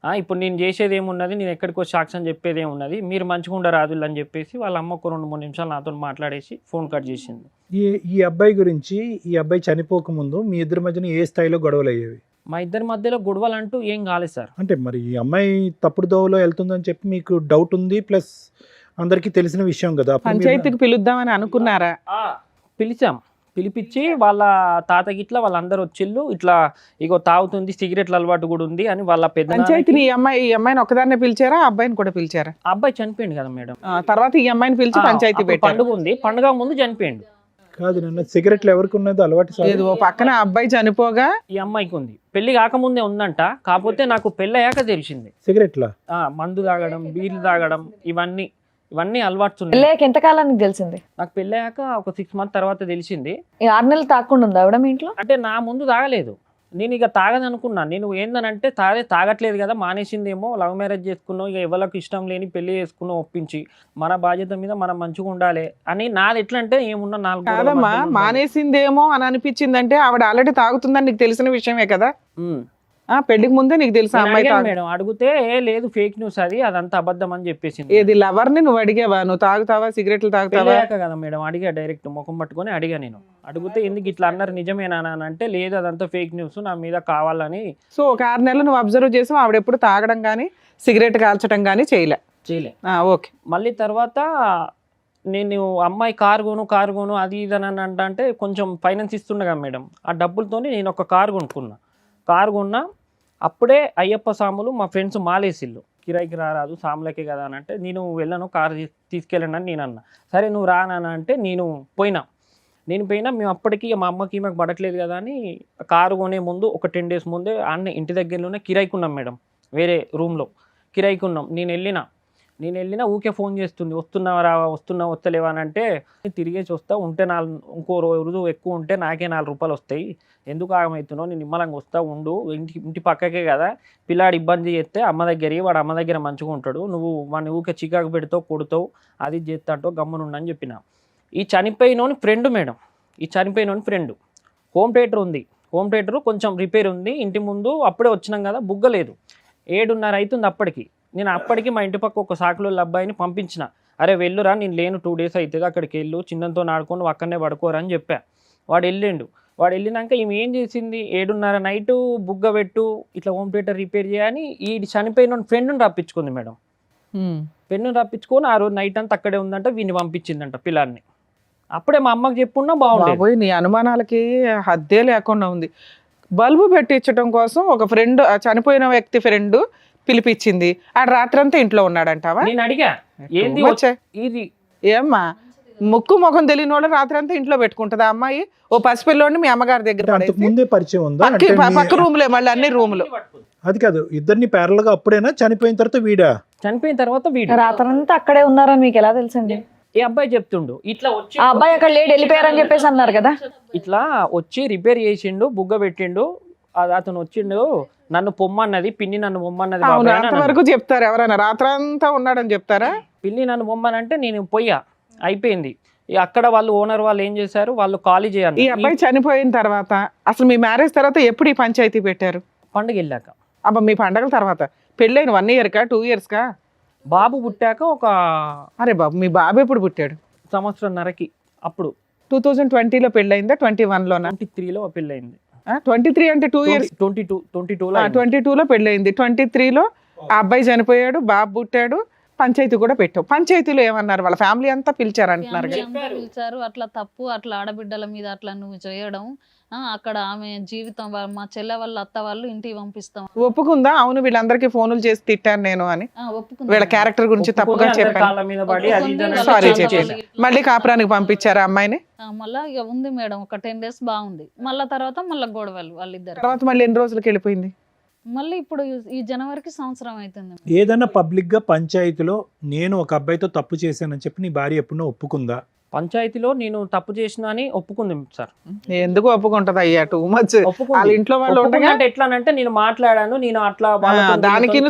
Speaker 2: ఇప్పుడు నేను చేసేది ఏమున్నది, నేను ఎక్కడికి వచ్చి సాక్ష్యం చెప్పేది ఏమున్నది, మీరు మంచిగా రాదు అని చెప్పేసి వాళ్ళ అమ్మ ఒక 2-3 నిమిషాలు నాతో మాట్లాడేసి ఫోన్ కట్ చేసింది.
Speaker 4: ఈ అబ్బాయి గురించి, ఈ అబ్బాయి చనిపోకముందు మీ ఇద్దరి మధ్యన ఏ స్థాయిలో గొడవలు అయ్యేవి?
Speaker 2: మా ఇద్దరి మధ్యలో గొడవలు అంటూ ఏం కాలేదు సార్.
Speaker 4: అంటే మరి ఈ అమ్మాయి తప్పుడు దోవలో వెళ్తుందని చెప్పి మీకు డౌట్ ఉంది, ప్లస్ అందరికీ తెలిసిన విషయం కదా.
Speaker 3: పంచాయతీకి పిలుద్దామని అనుకున్నారా?
Speaker 2: పిలిపించి వాళ్ళ తాత గిట్లా వాళ్ళందరూ వచ్చిళ్ళు, ఇట్లా ఇగో తాగుతుంది, సిగరెట్ల అలవాటు కూడా ఉంది అని వాళ్ళ పెద్ద.
Speaker 3: పంచాయతీని ఈ అమ్మాయిని ఒకదాన్నే పిలిచారా, అబ్బాయిని కూడా పిలిచారా?
Speaker 2: అబ్బాయి చనిపోయింది కదా మేడం.
Speaker 3: తర్వాత ఈ అమ్మాయిని పిలిచి పంచాయతీ పెట్టారు.
Speaker 2: పండుగ ఉంది, పండుగ ముందు చనిపోయిండు.
Speaker 4: కాదు నాన్న, సిగరెట్లు ఎవరికి ఉన్నది అలవాటు
Speaker 3: లేదు, ఓ పక్కన అబ్బాయి చనిపోగా
Speaker 2: ఈ అమ్మాయికి ఉంది. పెళ్లి కాకముందే ఉందంట, కాకపోతే నాకు పెళ్ళి అయ్యాక తెలిసింది.
Speaker 4: సిగరెట్లా?
Speaker 2: మందు తాగడం, బీర్లు తాగడం, ఇవన్నీ అలవాటు ఉన్నాయి.
Speaker 1: పెళ్ళయ్యాక ఎంత కాలానికి తెలిసింది?
Speaker 2: నాకు పెళ్ళయ్యాక ఒక 6 months తర్వాత తెలిసింది.
Speaker 1: 6 నెలలు తాగకుండా ఉందా ఆవిడ మీ ఇంట్లో?
Speaker 2: అంటే నా ముందు తాగలేదు, నేను ఇక తాగదనుకున్నా. నేను ఏందనంటే తాగట్లేదు కదా, మానేసిందేమో, లవ్ మ్యారేజ్ చేసుకున్నాం, ఇక ఎవరికి ఇష్టం లేని పెళ్లి చేసుకున్నాం ఒప్పించి, మన బాధ్యత మీద మనం మంచిగా ఉండాలి అని. నాది ఎట్లా అంటే ఏమున్నా 4
Speaker 3: కాదమ్మా, మానేసిందేమో అని అనిపించిందంటే ఆవిడ ఆల్రెడీ తాగుతుందని నీకు తెలిసిన విషయమే కదా. పెళ్లికి ముందే నీకు తెలుసా
Speaker 2: నేను
Speaker 3: అమ్మాయి
Speaker 2: అడిగాను మేడం, అడిగితే "ఏ, లేదు ఫేక్ న్యూస్ అది, అదంతా అబద్ధం అని చెప్పేసింది.
Speaker 3: ఏది లవర్ ని నువ్వు అడిగావా? నువ్వు తాగుతావా, సిగరెట్లు తాగుతావా?
Speaker 2: పెళ్ళాక కదా మేడం అడిగా, డైరెక్ట్ ముఖం పట్టుకొని అడిగా నేను. అడిగితే ఎందుకు ఇట్లా అన్నారు, నిజమేనా అని అంటే లేదు అదంతా ఫేక్ న్యూస్, నా మీద కావాలని.
Speaker 3: సో ఒక 6 నెలలు నువ్వు అబ్జర్వ్ చేసావు, ఆవిడ ఎప్పుడు తాగడం కానీ సిగరెట్ కాల్చడం కానీ చేయలే.
Speaker 2: చేయలే.
Speaker 3: ఓకే.
Speaker 2: మళ్ళీ తర్వాత నేను అమ్మాయి కారు కొను అది ఇది అని అంటే కొంచెం ఫైనాన్స్ ఇస్తుండగా మేడం, ఆ డబ్బులతోని నేను ఒక కారు కొన్నా. అప్పుడే అయ్యప్ప సాములు మా ఫ్రెండ్స్ మాలేసిల్లు, కిరాయికి రారాదు సాములకే కదా అని అంటే, నేను వెళ్ళను, కారు తీసుకెళ్ళండి అని నేను అన్నా. సరే నువ్వు రానా అంటే నేను పోయినా. మేము అప్పటికి మా అమ్మకి మాకు పడట్లేదు కదా అని కారు కొనే ముందు ఒక 10 days ముందే అన్న ఇంటి దగ్గరలోనే కిరాయికున్నాం మేడం, వేరే రూమ్లో కిరాయికున్నాం. నేను వెళ్ళినా ఊకే ఫోన్ చేస్తుంది, వస్తలేవా అని అంటే, తిరిగేసి వస్తా, ఉంటే ఇంకో రోజు ఎక్కువ ఉంటే నాకే 4 రూపాయలు వస్తాయి, ఎందుకు ఆగమవుతున్నావు, నేను నిమ్మలంగా వస్తా ఉండు, ఇంటి పక్కకే కదా, పిల్లాడు ఇబ్బంది చేస్తే అమ్మ దగ్గరికి, వాడు అమ్మ దగ్గర మంచిగా ఉంటాడు, నువ్వు వాడిని ఊకే చికాకు పెడతావు, కొడతావు, అది చేస్తాంటో గమ్మునుండని చెప్పిన. ఈ చనిపోయినోని ఫ్రెండ్ హోమ్ థియేటర్ ఉంది, హోమ్ థియేటర్ కొంచెం రిపేర్ ఉంది ఇంటి ముందు, అప్పుడే వచ్చినాం కదా, బుగ్గలేదు. 7:30 అవుతుంది అప్పటికి. నేను అప్పటికి మా ఇంటి పక్క ఒక సాకులో అబ్బాయిని పంపించిన, అరే వెళ్ళురా, నేను లేను 2 days అవుతుంది, అక్కడికి వెళ్ళు, చిన్నంతో నాడుకొని అక్కడనే పడుకోరా అని చెప్పా. వాడు వెళ్ళినాక ఈమె ఏం చేసింది, 7:30 నైట్ బుగ్గ పెట్టు, ఇట్లా హోమ్ థియేటర్ రిపేర్ చేయని ఈ చనిపోయిన ఫ్రెండ్ని రప్పించుకుంది మేడం. ఫ్రెండ్ని రప్పించుకొని ఆ రోజు నైట్ అంతా అక్కడే ఉందంట, వీడిని పంపించిందంట పిల్లాన్ని. అప్పుడే మా అమ్మకి చెప్పున్నా బాగుండేది.
Speaker 3: నీ అనుమానాలకి హద్దే లేకుండా ఉంది. బల్బు పెట్టించడం కోసం ఒక ఫ్రెండ్, చనిపోయిన వ్యక్తి ఫ్రెండ్ పిలిపించింది, ఆ రాత్రంతా ఇంట్లో ఉన్నాడంటావా?
Speaker 2: నేను అడిగా ఏంది ఇది,
Speaker 3: ఏమ్మా ముక్కు ముఖం తెలియని వాళ్ళు రాత్రంతా ఇంట్లో పెట్టుకుంటదా అమ్మాయి? ఓ పసిపిల్లోని మీ అమ్మగారి దగ్గర
Speaker 4: అంతకు ముందే పరిచయం ఉందా?
Speaker 3: పక్క రూమ్లే, మళ్ళీ అన్ని రూములు.
Speaker 4: అది కాదు, ఇద్దరిని ప్యారల్ గా అప్పుడేనా, చనిపోయిన తర్వాత వీడా?
Speaker 1: రాత్రంతా అక్కడే ఉన్నారని మీకు ఎలా తెలుసండి?
Speaker 2: ఈ అబ్బాయి చెప్తుండు, ఇట్లా వచ్చి
Speaker 1: ఆ అబ్బాయి అక్కడ లేడు, వెళ్ళిపోయారని చెప్పేసి అన్నారు కదా.
Speaker 2: ఇట్లా వచ్చి రిపేర్ చేసిండు, బుగ్గ పెట్టిండు, అతను వచ్చిండు, నన్ను పొమ్మన్నది పిన్ని, నన్ను పొమ్మన్నది బాబాయ్ అని అన్నాడు.
Speaker 3: వరకు చెప్తారు ఎవరైనా, రాత్రంతా ఉన్నాడని చెప్తారా?
Speaker 2: పిన్ని నన్ను పొమ్మనంటే నేను పోయా, అయిపోయింది. అక్కడ వాళ్ళు ఓనర్ వాళ్ళు ఏం చేశారు, వాళ్ళు ఖాళీ చేయాలి.
Speaker 3: ఈ అబ్బాయి చనిపోయిన తర్వాత అసలు మీ మ్యారేజ్ తర్వాత ఎప్పుడు ఈ పంచాయతీ పెట్టారు?
Speaker 2: పండుగ వెళ్ళాక.
Speaker 3: అబ్బా, మీ పండగల తర్వాత పెళ్ళైన 1 year కా 2 years కా?
Speaker 2: బాబు పుట్టాక ఒక,
Speaker 3: అరే బాబు, మీ బాబు ఎప్పుడు పుట్టాడు?
Speaker 2: 1.5 సంవత్సరం. అప్పుడు
Speaker 3: 2020లో పెళ్ళయిందా, 21లోనా?
Speaker 2: 23లో పెళ్ళయింది.
Speaker 3: 23 అంటే 2 years. 22లో పెళ్ళయింది, 23లో ఆ అబ్బాయి చనిపోయాడు, బాబు పుట్టాడు, పంచాయతీ కూడా పెట్టావు. పంచాయతీలో ఏమన్నారు? వాళ్ళ ఫ్యామిలీ అంతా పిలిచారంటున్నారు.
Speaker 5: పిలిచారు, అట్లా తప్పు, అట్లా ఆడబిడ్డల మీద అట్లా నువ్వు చేయడం, అక్కడ ఆమె జీవితం, మా చెల్లె వాళ్ళ అత్త వాళ్ళు ఇంటికి పంపిస్తాం.
Speaker 3: ఒప్పుకుందా? అవును, వీళ్ళందరికీ ఫోన్లు చేసి తిట్టాను నేను అని,
Speaker 5: ఒప్పుకుంది.
Speaker 3: వీళ్ళ క్యారెక్టర్ గురించి తప్పుగా చెప్పాను, సారీ చెప్పాను. మళ్ళీ కాపురానికి పంపించారా అమ్మాయిని?
Speaker 5: మళ్ళా ఇక ఉంది మేడం, ఒక 10 days బాగుంది, మళ్ళా తర్వాత మళ్ళీ గొడవలు వాళ్ళిద్దరు.
Speaker 3: తర్వాత మళ్ళీ ఎన్ని రోజులకి వెళ్ళిపోయింది?
Speaker 5: మళ్ళీ ఇప్పుడు ఈ జనవరికి 1 సంవత్సరం అవుతుంది.
Speaker 4: ఏదైనా పబ్లిక్ గా పంచాయతీలో నేను ఒక అబ్బాయితో తప్పు చేశానని చెప్పి నీ భార్య ఎప్పుడో ఒప్పుకుందా?
Speaker 2: పంచాయతీలో నేను తప్పు చేసినా అని ఒప్పుకుంది సార్.
Speaker 3: ఎందుకు ఒప్పుకుంటది అయ్యా, టూ మచ్. వాళ్ళ ఇంట్లో వాళ్ళు ఉండగా
Speaker 2: ఎట్లానంటే నేను మాట్లాడాను, నేను అట్లా
Speaker 3: దానికి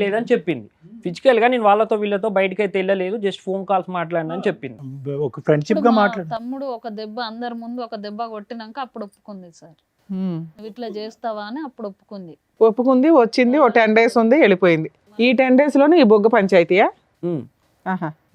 Speaker 2: లేదని చెప్పింది. ఫిజికల్ గా నేను వాళ్ళతో వీళ్ళతో బయటకి అయితే వెళ్ళలేదు, జస్ట్ ఫోన్ కాల్స్ మాట్లాడినని చెప్పింది.
Speaker 4: ఒక ఫ్రెండ్షిప్ గా మాట్లాడు.
Speaker 5: తమ్ముడు ఒక దెబ్బ, అందరి ముందు ఒక దెబ్బ కొట్టినాక అప్పుడు ఒప్పుకుంది సార్, నువ్వు ఇట్లా చేస్తావా అని అప్పుడు ఒప్పుకుంది.
Speaker 3: వచ్చింది, ఓ 10 days ఉంది, వెళ్ళిపోయింది. ఈ 10 days లోనే ఈ బొగ్గ పంచాయతీయా?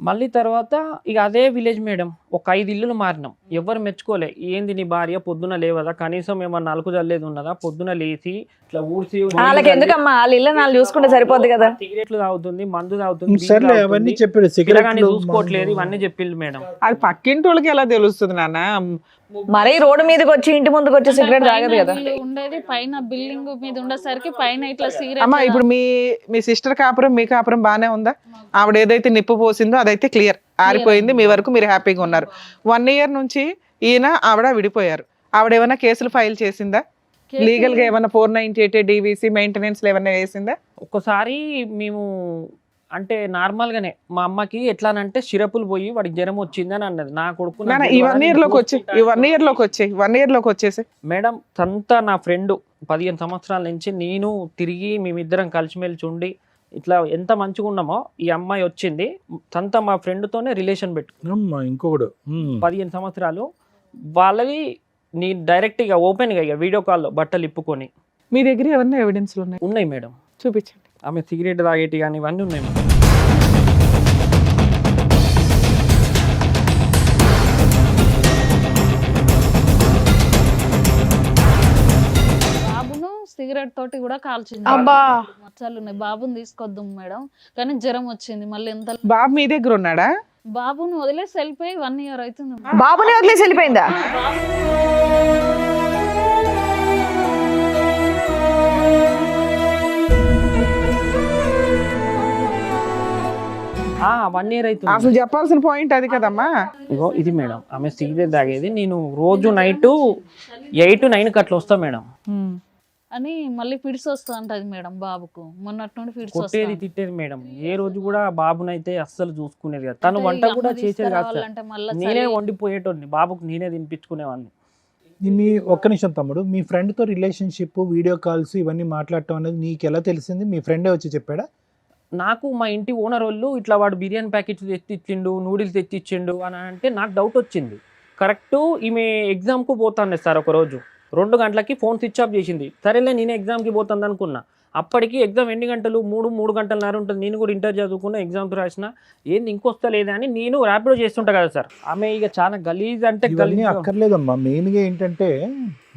Speaker 2: మళ్ళీ తర్వాత ఇక అదే విలేజ్ మేడం, ఒక 5 ఇల్లులు మారినాం, ఎవరు మెచ్చుకోలే. ఏంది నీ భార్య పొద్దున లేవదా, కనీసం ఏమన్నా అలుకు జల్లేది ఉన్నదా, పొద్దున లేచి ఇట్లా ఊడ్చి,
Speaker 1: వాళ్ళకి ఎందుకమ్మా, వాళ్ళ ఇల్లు నాలుగు చూసుకుంటే సరిపోద్ది కదా.
Speaker 2: సిగరెట్లు తాగుతుంది, మందు తాగుతుంది,
Speaker 4: అవన్నీ చెప్పాడు,
Speaker 2: చూసుకోవట్లేదు, ఇవన్నీ చెప్పింది మేడం.
Speaker 3: అది పక్కింటి వాళ్ళకి ఎలా తెలుస్తుంది నాన్న?
Speaker 1: మరీ రోడ్డు మీదకి వచ్చి ఇంటి ముందుకు వచ్చి సిగరెట్ తాగదు కదా.
Speaker 5: ఉండేది పైన బిల్డింగ్ మీద ఉండేసరికి పైన ఇట్లా సిగరెట్.
Speaker 3: అమ్మా, ఇప్పుడు మీ సిస్టర్ కాపురం, మీ కాపురం బానే ఉందా? ఆవిడ ఏదైతే నిప్పు పోసిందో అదైతే క్లియర్, ఆరిపోయింది, మీ వరకు మీరు హ్యాపీగా ఉన్నారు. 1 year నుంచి ఈయన ఆవిడ విడిపోయారు. ఆవిడ ఏమైనా కేసులు ఫైల్ చేసిందా? లీగల్ గా ఏమైనా 498 DVC మెయింటెనెన్స్ ఏమైనా వేసిందా?
Speaker 2: ఒక్కసారి మేము అంటే నార్మల్ గానే మా అమ్మకి ఎట్లానంటే సిరపులు పోయి వాడికి జ్వరం వచ్చిందని అన్నది. నా కొడుకు
Speaker 3: ఈ 1 year లోకి వచ్చేసి
Speaker 2: మేడం, సంతా నా ఫ్రెండ్ 15 సంవత్సరాల నుంచి నేను తిరిగి మేమిద్దరం కలిసిమెలిసి ఉండి ఇట్లా ఎంత మంచిగా ఉన్నామో, ఈ అమ్మాయి వచ్చింది సంతా మా ఫ్రెండ్తోనే రిలేషన్ పెట్టుకున్నాం.
Speaker 4: ఇంకొకడు
Speaker 2: 15 సంవత్సరాలు వాళ్ళవి. నీ డైరెక్ట్ గా ఓపెన్ గా వీడియో కాల్లో బట్టలు ఇప్పుకొని
Speaker 3: మీ దగ్గర ఏమన్నా ఎవిడెన్స్లు ఉన్నాయి?
Speaker 2: ఉన్నాయి మేడం.
Speaker 3: చూపించండి.
Speaker 2: ఆమె సిగరెట్ తాగేటి కానీ ఇవన్నీ ఉన్నాయి మేడం.
Speaker 5: బాబును సిగరెట్ తోటి కూడా కాల్చింది.
Speaker 1: అబ్బా.
Speaker 5: మచ్చలు ఉన్నాయి. బాబుని తీసుకొద్దాం మేడం, కానీ జ్వరం వచ్చింది మళ్ళీ. ఎంత
Speaker 3: బాబు మీ దగ్గర ఉన్నాడా?
Speaker 5: బాబుని వదిలేసి వెళ్ళిపోయి 1 year అవుతుంది.
Speaker 1: బాబుని వదిలేసి వెళ్ళిపోయిందా?
Speaker 2: ఆ, 1 year అవుతుంది.
Speaker 3: అసలు చెప్పాల్సిన పాయింట్ అది కదమ్మా.
Speaker 2: ఇగో ఇది మేడం, ఆమె సిగరెట్ తాగేది. నేను రోజు నైట్ 8 9 అట్లా వస్తా మేడం.
Speaker 5: అని మళ్ళీ ఫిడ్స్ వస్తా ఉంటది మేడం బాబుకు. మొన్నటి నుండి ఫిడ్స్
Speaker 2: కొట్టేది తిట్టేది మేడం. ఏ రోజు కూడా బాబునైతే అస్సలు చూసుకునేది కాదు. తను వంట కూడా చేసేది కాదు సార్. నేనే వండిపోయేటోడిని, బాబుకు నేనే తినిపించుకునేవాడిని.
Speaker 4: మీ ఒక్క నిమిషం తమ్ముడు, మీ ఫ్రెండ్తో రిలేషన్షిప్, వీడియో కాల్స్ ఇవన్నీ మాట్లాడటం అనేది నీకు ఎలా తెలిసింది? మీ ఫ్రెండే వచ్చి చెప్పాడా?
Speaker 2: నాకు మా ఇంటి ఓనర్ వాళ్ళు ఇట్లా వాడు బిర్యానీ ప్యాకెట్స్ తెచ్చిచ్చిండు, నూడిల్స్ తెచ్చిచ్చిండు అని అంటే నాకు డౌట్ వచ్చింది. కరెక్ట్ ఈమె ఎగ్జామ్కు పోతాను సార్. ఒక రోజు 2 గంటలకి ఫోన్ స్విచ్ ఆఫ్ చేసింది. సరేలే నేనే ఎగ్జామ్కి పోతాను అనుకున్నా. అప్పటికి ఎగ్జామ్ ఎన్ని గంటలు? 3 గంటలన్నర ఉంటుంది. నేను కూడా ఇంటర్ చదువుకున్నా, ఎగ్జామ్స్ రాసిన. ఏంది ఇంకొస్తా లేదా అని నేను ర్యాపిడో చేస్తుంటా కదా సార్. ఆమె ఇక చాలా గలీజ్ అంటే
Speaker 4: ఇవన్నీ అక్కర్లేదమ్మా. మెయిన్గా ఏంటంటే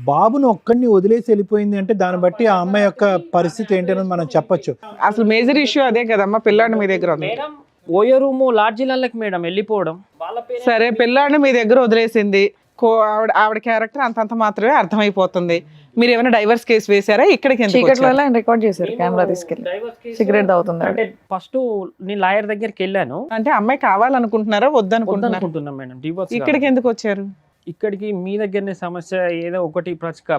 Speaker 4: బాబును ఒక్కడిని వదిలేసి వెళ్ళిపోయింది అంటే దాన్ని బట్టి ఆ అమ్మాయి యొక్క పరిస్థితి ఏంటనేది మనం చెప్పొచ్చు.
Speaker 3: అసలు మేజర్ ఇష్యూ అదే కదమ్మా. పిల్లాడిని మీ దగ్గర ఉంది.
Speaker 2: మేడం ఓయో రూము లాడ్జీలకి మేడం వెళ్ళిపోవడం.
Speaker 3: సరే, పిల్లాడిని మీ దగ్గర వదిలేసింది. ఆవిడ క్యారెక్టర్ అంతంత మాత్రమే అర్థమైపోతుంది. మీరు ఏమైనా డైవర్స్ కేసు వేసారా? ఇక్కడికి ఎందుకు
Speaker 1: చీకట్లో
Speaker 3: వచ్చారు?
Speaker 1: ఆయన రికార్డ్ చేశారు కెమెరా తీసుకెళ్ళి. సిగరెట్ తాగుతుంది.
Speaker 2: అంటే ఫస్ట్ నేను లాయర్ దగ్గరికి వెళ్ళాను.
Speaker 3: అంటే అమ్మాయి కావాలనుకుంటున్నారా వద్దనుకుంటున్నారా?
Speaker 2: అనుకుంటున్నాను మేడం. డివోర్స్
Speaker 3: ఇక్కడికి ఎందుకు వచ్చారు?
Speaker 2: ఇక్కడికి మీ దగ్గరనే సమస్య ఏదో ఒకటి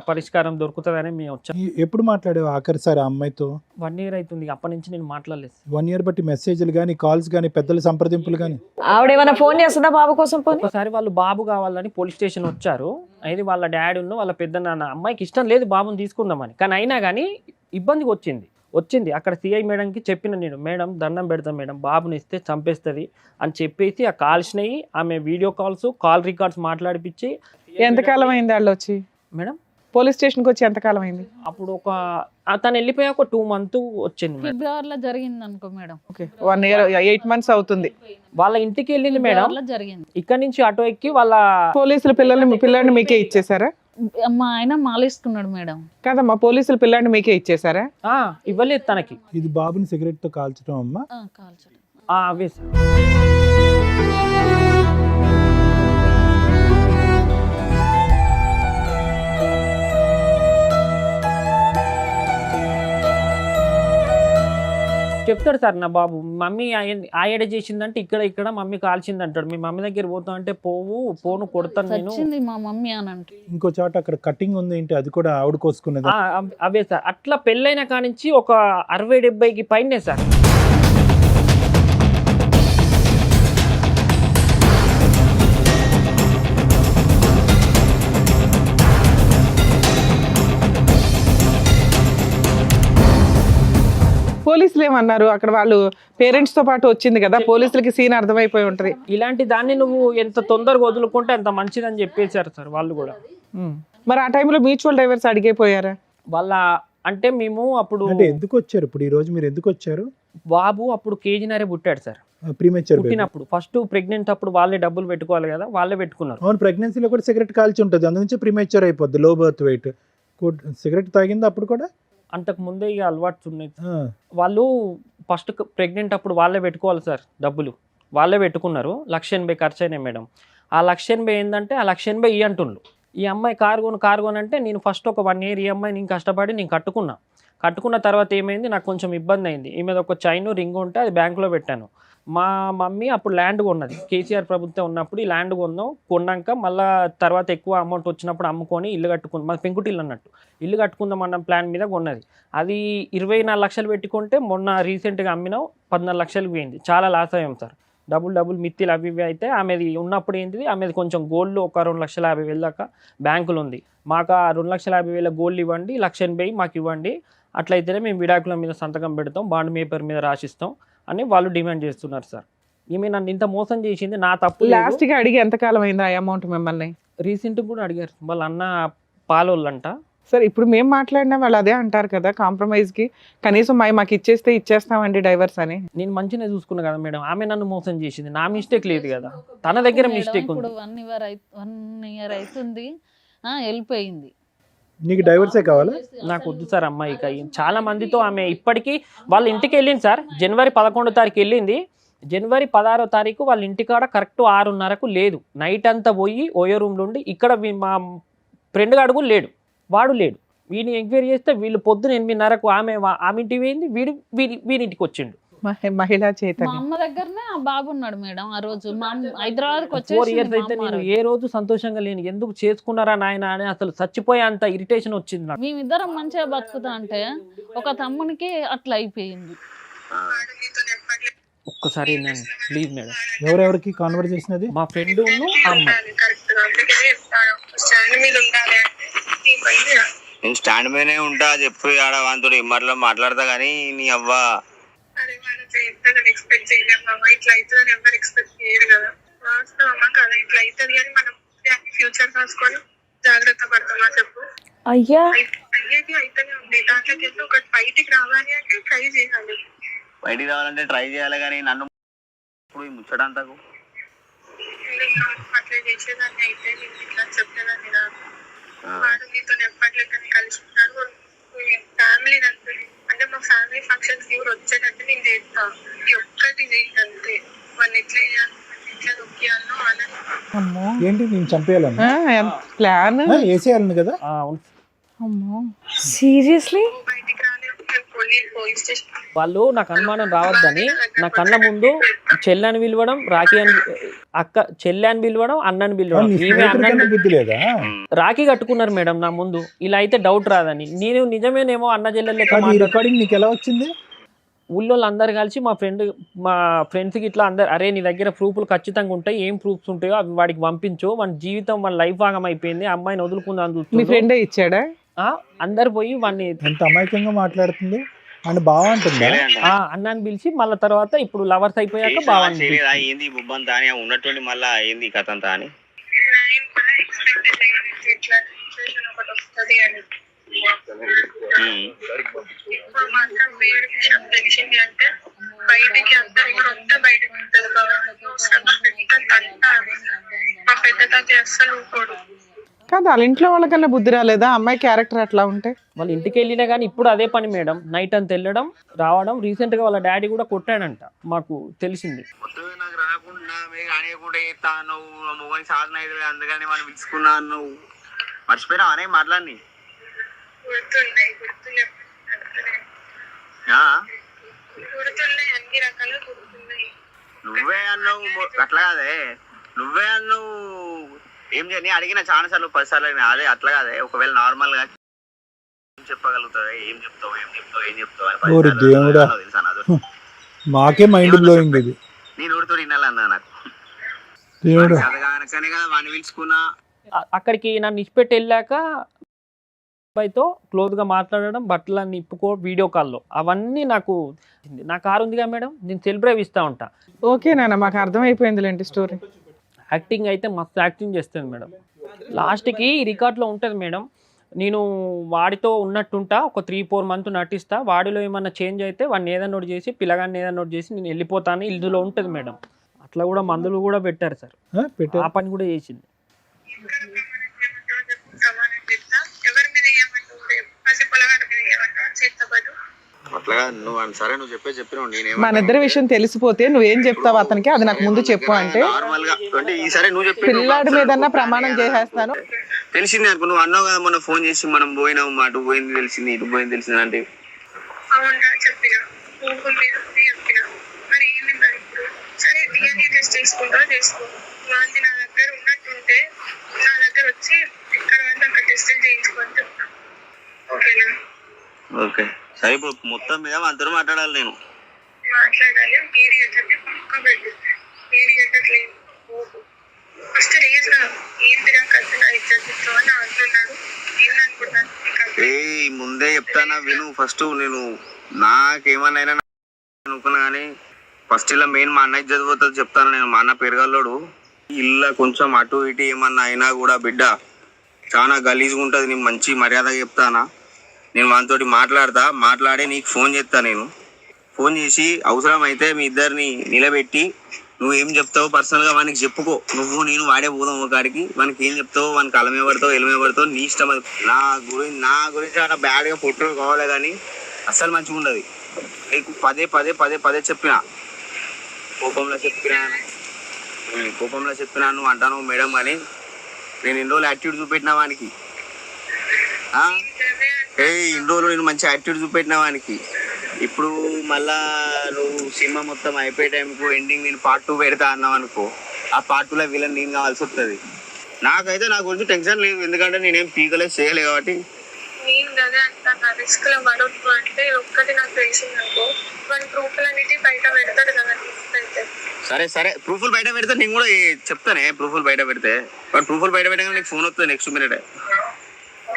Speaker 2: పరిష్కారం దొరుకుతుందని మేము వచ్చాం.
Speaker 4: ఎప్పుడు మాట్లాడావు ఆఖరిసారి ఆ అమ్మాయితో?
Speaker 2: 1 year అవుతుంది. అప్పటి నుంచి నేను మాట్లాడలేదు.
Speaker 4: 1 year బట్టి మెసేజ్లు కానీ, కాల్స్ కానీ, పెద్దల సంప్రదింపులు కానీ?
Speaker 1: ఆవిడేమైనా ఫోన్ చేస్తుందా బాబు కోసం? పోనీ
Speaker 2: ఒకసారి వాళ్ళు బాబు కావాలని పోలీస్ స్టేషన్ వచ్చారు. అయితే వాళ్ళ డాడీ వాళ్ళ పెద్ద నాన్న, అమ్మాయికి ఇష్టం లేదు బాబుని తీసుకుందామని, కానీ అయినా కానీ ఇబ్బందికి వచ్చింది. అక్కడ సిఐ మేడంకి చెప్పిన నేను, మేడం దండం పెడతాం మేడం, బాబుని ఇస్తే చంపేస్తుంది అని చెప్పేసి ఆ కాల్స్నవి ఆమె వీడియో కాల్స్, కాల్ రికార్డ్స్ మాట్లాడిపించి.
Speaker 3: ఎంతకాలం అయింది వాళ్ళు వచ్చి?
Speaker 2: మేడం
Speaker 3: పోలీస్ స్టేషన్కి వచ్చి ఎంతకాలం అయింది?
Speaker 2: అప్పుడు తను వెళ్ళిపోయా ఒక 2 months వచ్చింది మేడం.
Speaker 5: ఫిబ్రవరిలో జరిగింది అనుకో మేడం.
Speaker 3: ఓకే, 1 year 8 months అవుతుంది.
Speaker 2: వాళ్ళ ఇంటికి వెళ్ళింది మేడం.
Speaker 5: ఫిబ్రవరిలో జరిగింది.
Speaker 2: ఇక్కడ నుంచి ఆటో ఎక్కి వాళ్ళ
Speaker 3: పోలీసులు పిల్లాడిని మీకే ఇచ్చేసారా?
Speaker 5: మా ఆయన మాలేసుకున్నాడు మేడం.
Speaker 3: కాదమ్మా, పోలీసులు పిల్లాడిని మీకే ఇచ్చేసారా?
Speaker 2: ఇవ్వలేదు తనకి.
Speaker 4: ఇది బాబుని సిగరెట్ తో కాల్చడం అమ్మా?
Speaker 5: కాల్చడం.
Speaker 2: అవే సార్. చెప్తాడు సార్ నా బాబు, మమ్మీ ఆయడ చేసిందంటే ఇక్కడ మమ్మీ కాల్చింది అంటాడు. మీ మమ్మీ దగ్గర పోతా అంటే పోను కొడతాను నేను.
Speaker 5: వచ్చింది మా మమ్మీ అని అంటే.
Speaker 4: ఇంకో చోట అక్కడ కటింగ్ ఉంది ఏంటి, అది కూడా ఆవిడ కోసుకున్నది?
Speaker 2: అవే సార్. అట్లా పెళ్ళైన కానించి ఒక 60-70కి పైనే సార్.
Speaker 3: పోలీసులు ఏమన్నారు? అక్కడ వాళ్ళు పేరెంట్స్ తో పాటు వచ్చింది కదా, పోలీసులకి సీన్ అర్థమైపోయి ఉంటది.
Speaker 2: ఇలాంటి దాన్ని నువ్వు ఎంత తొందరగా వదులుకుంటే అంత మంచిదని చెప్పేశారు సార్ వాళ్ళు కూడా.
Speaker 3: మరి ఆ టైంలో మ్యూచువల్ డైవర్స్ అడిగిపోయారా?
Speaker 2: వాళ్ళ అంటే మేము అప్పుడు
Speaker 4: అంటే ఎందుకు వచ్చారు ఇప్పుడు ఈ రోజు? మీరు ఎందుకు వచ్చారు?
Speaker 2: బాబు అప్పుడు కేజీనరే పుట్టాడు సార్.
Speaker 4: ప్రీమెచ్యూర్
Speaker 2: పుట్టినప్పుడు ఫస్ట్ ప్రెగ్నెంట్ అప్పుడు వాళ్ళే డబ్బులు పెట్టుకోవాలి కదా, వాళ్ళే పెట్టుకున్నారు.
Speaker 4: అవును, ప్రెగ్నెన్సీలో కూడా సిగరెట్ కాల్చి ఉంటుంది, అందు నుంచి ప్రీమెచ్యూర్ అయిపోద్ది, లో బర్త్ వెయిట్. సిగరెట్ తాగింది అప్పుడు కూడా?
Speaker 2: అంతకు ముందే ఇక అలవాటు ఉన్నాయి. వాళ్ళు ఫస్ట్ ప్రెగ్నెంట్ అప్పుడు వాళ్ళే పెట్టుకోవాలి సార్, డబ్బులు వాళ్ళే పెట్టుకున్నారు. 1,80,000 ఖర్చు అయినాయి మేడం. ఆ 1,80,000 ఏంటంటే ఆ 1,80,000 ఈ అంటుండ్రు. ఈ అమ్మాయి కారు అంటే నేను ఫస్ట్ ఒక 1 year ఈ అమ్మాయి నేను కష్టపడి నేను కట్టుకున్న తర్వాత ఏమైంది, నాకు కొంచెం ఇబ్బంది అయింది. ఈ మీద ఒక చైన్ రింగ్ ఉంటే అది బ్యాంకులో పెట్టాను. మా మమ్మీ అప్పుడు ల్యాండ్ కొన్నది, కేసీఆర్ ప్రభుత్వం ఉన్నప్పుడు ఈ ల్యాండ్ కొన్నాక మళ్ళీ తర్వాత ఎక్కువ అమౌంట్ వచ్చినప్పుడు అమ్ముకొని ఇల్లు కట్టుకుంది. మాది పెంకుటిల్లు అన్నట్టు, ఇల్లు కట్టుకుందాం అన్న ప్లాన్ మీద కొన్నది. అది 24 లక్షలు పెట్టుకుంటే మొన్న రీసెంట్గా అమ్మినాం 14 లక్షలకు పోయింది. చాలా లాస్ అయ్యాం సార్. డబుల్ మిత్తిలు అవి ఇవి అయితే ఆమెది ఉన్నప్పుడు ఏంటిది, ఆమెది కొంచెం గోల్డ్ ఒక 2,50,000 దాకా బ్యాంకులు ఉంది. మాకు ఆ 2,50,000 గోల్డ్ ఇవ్వండి, 1,80,000 మాకు ఇవ్వండి, అట్లయితేనే మేము విడాకుల మీద సంతకం పెడతాం, బాండ్ పేపర్ మీద రాసిస్తాం అని వాళ్ళు డిమాండ్ చేస్తున్నారు సార్. ఈమె నన్ను ఇంత మోసం చేసింది, నా తప్పు.
Speaker 3: లాస్ట్ గా అడిగి ఎంతకాలం అయింది ఆ అమౌంట్ మిమ్మల్ని?
Speaker 2: రీసెంట్ కూడా అడిగారు వాళ్ళ అన్న పాలోళ్ళంట,
Speaker 3: సరే ఇప్పుడు మేము మాట్లాడినా వాళ్ళు అదే అంటారు కదా, కాంప్రమైజ్కి కనీసం మాకు ఇచ్చేస్తామండి డైవర్స్ అని.
Speaker 2: నేను మంచిగా చూసుకున్నా కదా మేడం, ఆమె నన్ను మోసం చేసింది, నా మిస్టేక్ లేదు కదా, తన దగ్గర
Speaker 5: మేడం,
Speaker 2: మిస్టేక్
Speaker 5: ఇప్పుడు
Speaker 2: ఉంది.
Speaker 5: 1 year అవుతుంది, వెళ్ళిపోయింది.
Speaker 4: నీకు డైవర్సే కావాలా?
Speaker 2: నాకు వద్దు సార్ అమ్మాయి. ఇక చాలా మందితో ఆమె ఇప్పటికీ వాళ్ళ ఇంటికి వెళ్ళింది సార్. జనవరి 11వ తారీఖు వెళ్ళింది. జనవరి 16వ తారీఖు వాళ్ళ ఇంటికాడ కరెక్ట్ 6:30కు లేదు. నైట్ అంతా పోయి ఓయో రూమ్లో ఉండి ఇక్కడ మా ఫ్రెండ్ గాడు కూడా లేడు, వాడు లేడు. వీడిని ఎంక్వైరీ చేస్తే వీళ్ళు పొద్దున 8:30కు ఆమె ఇంటికి పోయింది, వీడింటికి వచ్చిండు.
Speaker 3: మహిళా
Speaker 5: మా
Speaker 3: చైతన్యం.
Speaker 5: అమ్మ దగ్గరనే ఆ బాబు ఉన్నాడు మేడం. ఆ రోజు మా హైదరాబాద్కి
Speaker 2: 4 years
Speaker 5: వచ్చేసి
Speaker 2: అయితే నేను ఏ రోజు సంతోషంగా లేను. ఎందుకు చేసుకున్నారా నాయన అని అసలు చచ్చిపోయే అంత ఇరిటేషన్ వచ్చింది నాకు.
Speaker 5: మేమిద్దరం మంచిగా బతుకుతా అంటే ఒక తమ్మునికి అట్లా అయిపోయింది.
Speaker 2: ఒక్కసారి నేను ప్లీజ్ మేడం.
Speaker 4: ఎవరెవరికి కాన్వర్జేషన్ అది?
Speaker 2: మా ఫ్రెండ్ అమ్మాయి.
Speaker 6: నేను స్టాండ్ మీదనే ఉంటా, చెప్పు ఆడ వాంతుడు ఇమ్మట్లో మాట్లాడతా కానీ నీ అవ్వ
Speaker 7: ఎక్స్పెక్ట్ చేయలేము. ఇట్లా అవుతుందని ఎవరు ఎక్స్పెక్ట్ చేయరు కదా. వాస్తవమా కదా, ఇట్లా అవుతుంది అని మనం ఫ్యూచర్ రాసుకొని జాగ్రత్త పడతామా చెప్పు.
Speaker 1: అయ్యా
Speaker 7: అయ్యేది అయితేనే ఉంది. దాంట్లోకి వెళ్ళి ఒకటి బయటికి రావాలి అంటే ట్రై చేయాలి.
Speaker 6: బయటికి రావాలంటే ట్రై చేయాలి కానీ నన్ను ఇప్పుడు ముచ్చడంతకు
Speaker 7: నేను అట్లా చేసేదాన్ని అయితే నేను ఇట్లా చెప్పేదాన్ని రాదు. వాడు నీతో ఎప్పట్లేకని కలిసి ఉన్నాడు. ఫ్యామిలీ అంటే మా ఫ్యామిలీ ఫంక్షన్స్ ఎవరు వచ్చేటట్టు నేను చేస్తా. ఈ ఒక్కటి చేయాలంటే వాళ్ళు ఎట్లా చేయాలి, ఎట్లా నొక్కియాలో అని.
Speaker 3: అమ్మో
Speaker 4: ఏంటి నేను చంపేయాలను?
Speaker 3: ప్లాన్
Speaker 4: వేసేయాలను కదా?
Speaker 2: అవును.
Speaker 3: అమ్మో
Speaker 1: సీరియస్లీ?
Speaker 7: బయటికి రాలేదు. పోలీస్ స్టేషన్
Speaker 2: వాళ్ళు నాకు అనుమానం రావద్దని నా కళ్ళ ముందు చెల్లని పిలవడం, రాఖీ అని చెల్లి అని పిలవడం, అన్నని పిలవడం.
Speaker 4: నీ
Speaker 2: ఈమె
Speaker 4: స్నేహితుడికన్నా
Speaker 2: అన్నని
Speaker 4: బుద్ధి లేదా?
Speaker 2: రాఖీ కట్టుకున్నారు మేడం నా ముందు. ఇలా అయితే డౌట్ రాదని నేను నిజమేనేమో అన్న చెల్లెలు లెక్క
Speaker 4: కానీ ఈ
Speaker 2: మాట్లాడుతున్నా.
Speaker 4: రికార్డింగ్ నీకు ఎలా వచ్చింది?
Speaker 2: ఊళ్ళో అందరు కలిసి మా ఫ్రెండ్స్కి ఇట్లా అందరు, అరే నీ దగ్గర ప్రూఫ్లు ఖచ్చితంగా ఉంటాయి, ఏం ప్రూఫ్స్ ఉంటాయో అవి వాడికి పంపించు, మన జీవితం మన లైఫ్ భాగం అయిపోయింది, అమ్మాయిని వదులుకుందాం
Speaker 3: మీ
Speaker 2: చూస్తుంది.
Speaker 3: ఫ్రెండే ఇచ్చాడా?
Speaker 2: అందరు పోయి వాడిని
Speaker 4: ఎంత అమాయకంగా మాట్లాడుతుంది అని బాగా అంటుందా?
Speaker 2: అన్నాన్ని పిలిచి మళ్ళీ తర్వాత ఇప్పుడు లవర్స్ అయిపోయాక బాగుంది.
Speaker 6: చేయలేదా ఏంది బుబ్బంతా అని ఉన్నటువంటి మళ్ళా ఏంది కథ అంతా అని
Speaker 7: నేను కూడా ఎక్స్పెక్ట్ చేయలేదు ఇట్లా సిచ్యువేషన్ ఒకటి వస్తుంది అని. ఇప్పుడు మాత్రం వేరే విషయం తెలిసింది అంటే బయటికి అందరు కూడా వస్తే బయటకు ఉంటుంది కాబట్టి పెద్ద తంట. మా పెద్ద తాత అస్సలు ఊరుకోడు.
Speaker 3: కాదు వాళ్ళ ఇంట్లో వాళ్ళకన్నా బుద్ధి రాలేదా అమ్మాయి క్యారెక్టర్ అట్లా ఉంటే?
Speaker 2: వాళ్ళ ఇంటికి వెళ్ళినా కానీ ఇప్పుడు అదే పని మేడం, నైట్ అంతా వెళ్ళడం రావడం. రీసెంట్గా వాళ్ళ డాడీ కూడా కొట్టాడంట, మాకు తెలిసింది.
Speaker 6: కొత్తగా నాకు రాకుండా మీకు అనేకుండా చేస్తా నువ్వు మొగని సాధన అయితే అందుకని మనం పిలుచుకున్నా నువ్వు మర్చిపోయినా అనే మాట్లాడి
Speaker 7: గుర్తున్నాయి అన్ని రకాలు గుర్తున్నాయి.
Speaker 6: నువ్వే అన్నావు అట్లా కాదే, నువ్వే అన్నావు ఏం చేయని అడిగిన చాలా సార్లు 10 సార్లు అడిగిన. అదే అట్లా కాదే, ఒకవేళ నార్మల్ గా చెప్పగలుగుతావు, ఏం చెప్తావు అని 10 సార్లు
Speaker 4: దేవుడా,
Speaker 6: తెలుసా నాతో.
Speaker 4: మాకే మైండ్ బ్లోయింగ్ ఇది.
Speaker 6: నేను ఊరితో వినాలన్నా నాకు
Speaker 4: దేవుడా.
Speaker 6: కనుకనే కదా వాడిని పిలుచుకున్నా.
Speaker 2: అక్కడికి నన్ను ఇచ్చిపెట్టి వెళ్ళాక అబ్బాయితో క్లోజ్గా మాట్లాడడం, బట్టలన్నీ ఇప్పుకో వీడియో కాల్లో, అవన్నీ నా కారు ఉందిగా మేడం, నేను సెల్ఫ్ డ్రైవ్ ఇస్తూ ఉంటా.
Speaker 3: ఓకే నాన్న, మాకు అర్థమైపోయిందిలేంటి స్టోరీ.
Speaker 2: యాక్టింగ్ అయితే మస్తు యాక్టింగ్ చేస్తుంది మేడం. లాస్ట్కి రికార్డ్లో ఉంటుంది మేడం, నేను వాడితో ఉన్నట్టుంటా, ఒక 3-4 months నటిస్తా, వాడిలో ఏమన్నా చేంజ్ అయితే వాడిని ఏదన్నా నోట్ చేసి పిల్లగాన్ని ఏదన్నా నోట్ చేసి నేను వెళ్ళిపోతాను, ఇందులో ఉంటుంది మేడం. అట్లా కూడా మందులు కూడా పెట్టారు సార్, ఆ పని కూడా చేసింది.
Speaker 7: సమానం చెప్తా, ఎవరి మీద ఏమంటావు, పసి పొలగాడి మీద ఏమంటావు చేతపడు.
Speaker 6: అట్లా నువ్వు సరే నువ్వు చెప్పినావు నేను
Speaker 3: మన ఇద్దరి విషయం తెలిసిపోతే నువ్వేం చెప్తావు అతనికి, అది నాకు ముందు చెప్పు అంటే
Speaker 6: నార్మల్ గా అంటే ఈసారి నువ్వు చెప్పి
Speaker 3: పిల్లాడి మీదన్నా ప్రమాణం చేసేస్తాను.
Speaker 6: తెలిసింది అనుకో, నువ్వు అన్నావు కదా మొన్న ఫోన్ చేసి మనం పోయినావు, అటు పోయింది తెలిసింది ఇటు పోయింది తెలిసింది అంటే
Speaker 7: అవునా చెప్పిన ఊపుల మీద చెప్పిన. మరి ఏంది మరి ఇప్పుడు? సరే DNA టెస్ట్ చేసుకుంటా చేసుకో. వాంతి నా దగ్గర ఉన్నట్టుంటే నా దగ్గర వచ్చి ఎక్కడ పడితే అక్కడ టెస్టులు చేయించుకొని చెప్తా. ఓకేనా?
Speaker 6: ఓకే సరే. ఇప్పుడు మొత్తం మీద అందరూ మాట్లాడాలి, నేను
Speaker 7: మాట్లాడాలి. మీరు ఎట్లంటే పక్క పెట్టు, మీరు ఎట్టట్లేదు ఫస్ట్ రీజన్ ఏంటిరా కథ, నా ఇద్దరు అని అంటున్నాడు. ఏందనుకుంటాను
Speaker 6: ఏ ముందే చెప్తానా విను. ఫస్ట్ నేను నాకేమన్నా అనుకున్నా కానీ ఫస్ట్ ఇలా మెయిన్ మా అన్నయ్య చదిపోతుంది చెప్తాను నేను. మా అన్న పెరగల్లోడు, ఇల్లు కొంచెం అటు ఇటు ఏమన్నా అయినా కూడా బిడ్డ చాలా గలీజ్గా ఉంటుంది. నేను మంచి మర్యాదగా చెప్తానా, నేను వానితోటి మాట్లాడి నీకు ఫోన్ చేస్తా. నేను ఫోన్ చేసి అవసరం అయితే మీ ఇద్దరిని నిలబెట్టి నువ్వు ఏం చెప్తావు పర్సనల్గా వానికి చెప్పుకో. నువ్వు నేను వాడే పోదాం ఒకడికి, వానికి ఏం చెప్తావు, వానికి అలమే పడతావు ఎలమే పడతావు నీ ఇష్టం. అది నా గురించి అలా బ్యాడ్గా ఫోటోలు కావాలి కానీ అస్సలు మంచిగా ఉండదు. నీకు పదే చెప్పిన, కోపంలో చెప్పినా నువ్వు అంటాను మేడం అని. నేను ఇన్ని రోజులు యాటిట్యూడ్ చూపెట్టిన వానికి, ఇన్ని రోజులు నేను మంచి యాటిట్యూడ్ చూపెట్టిన వానికి. ఇప్పుడు మళ్ళా నువ్వు సినిమా మొత్తం అయిపోయే టైంకు ఎండింగ్ నేను పార్ట్ 2 పెడతా అన్నావు అనుకో, ఆ పార్ట్ 2లో విలన్ నేను కావాల్సి వస్తుంది. నాకైతే నా గురించి టెన్షన్ లేదు, ఎందుకంటే నేనేం పీకలే చేయలేదు కాబట్టి.
Speaker 7: నేను అదే అంటాను, రిస్క్ లో పడొద్దు అంటే ఒక్కటి నాకు తెలిసింది అనుకో, వాడి ప్రూఫ్లు అన్నిటి బయట పెడతాడు కదా.
Speaker 6: సరే ప్రూఫ్లు బయట పెడితే నేను కూడా చెప్తానే. ప్రూఫ్లు బయట పెడితే పెట్టగానే నీకు ఫోన్ వస్తుంది నెక్స్ట్ మినిట్.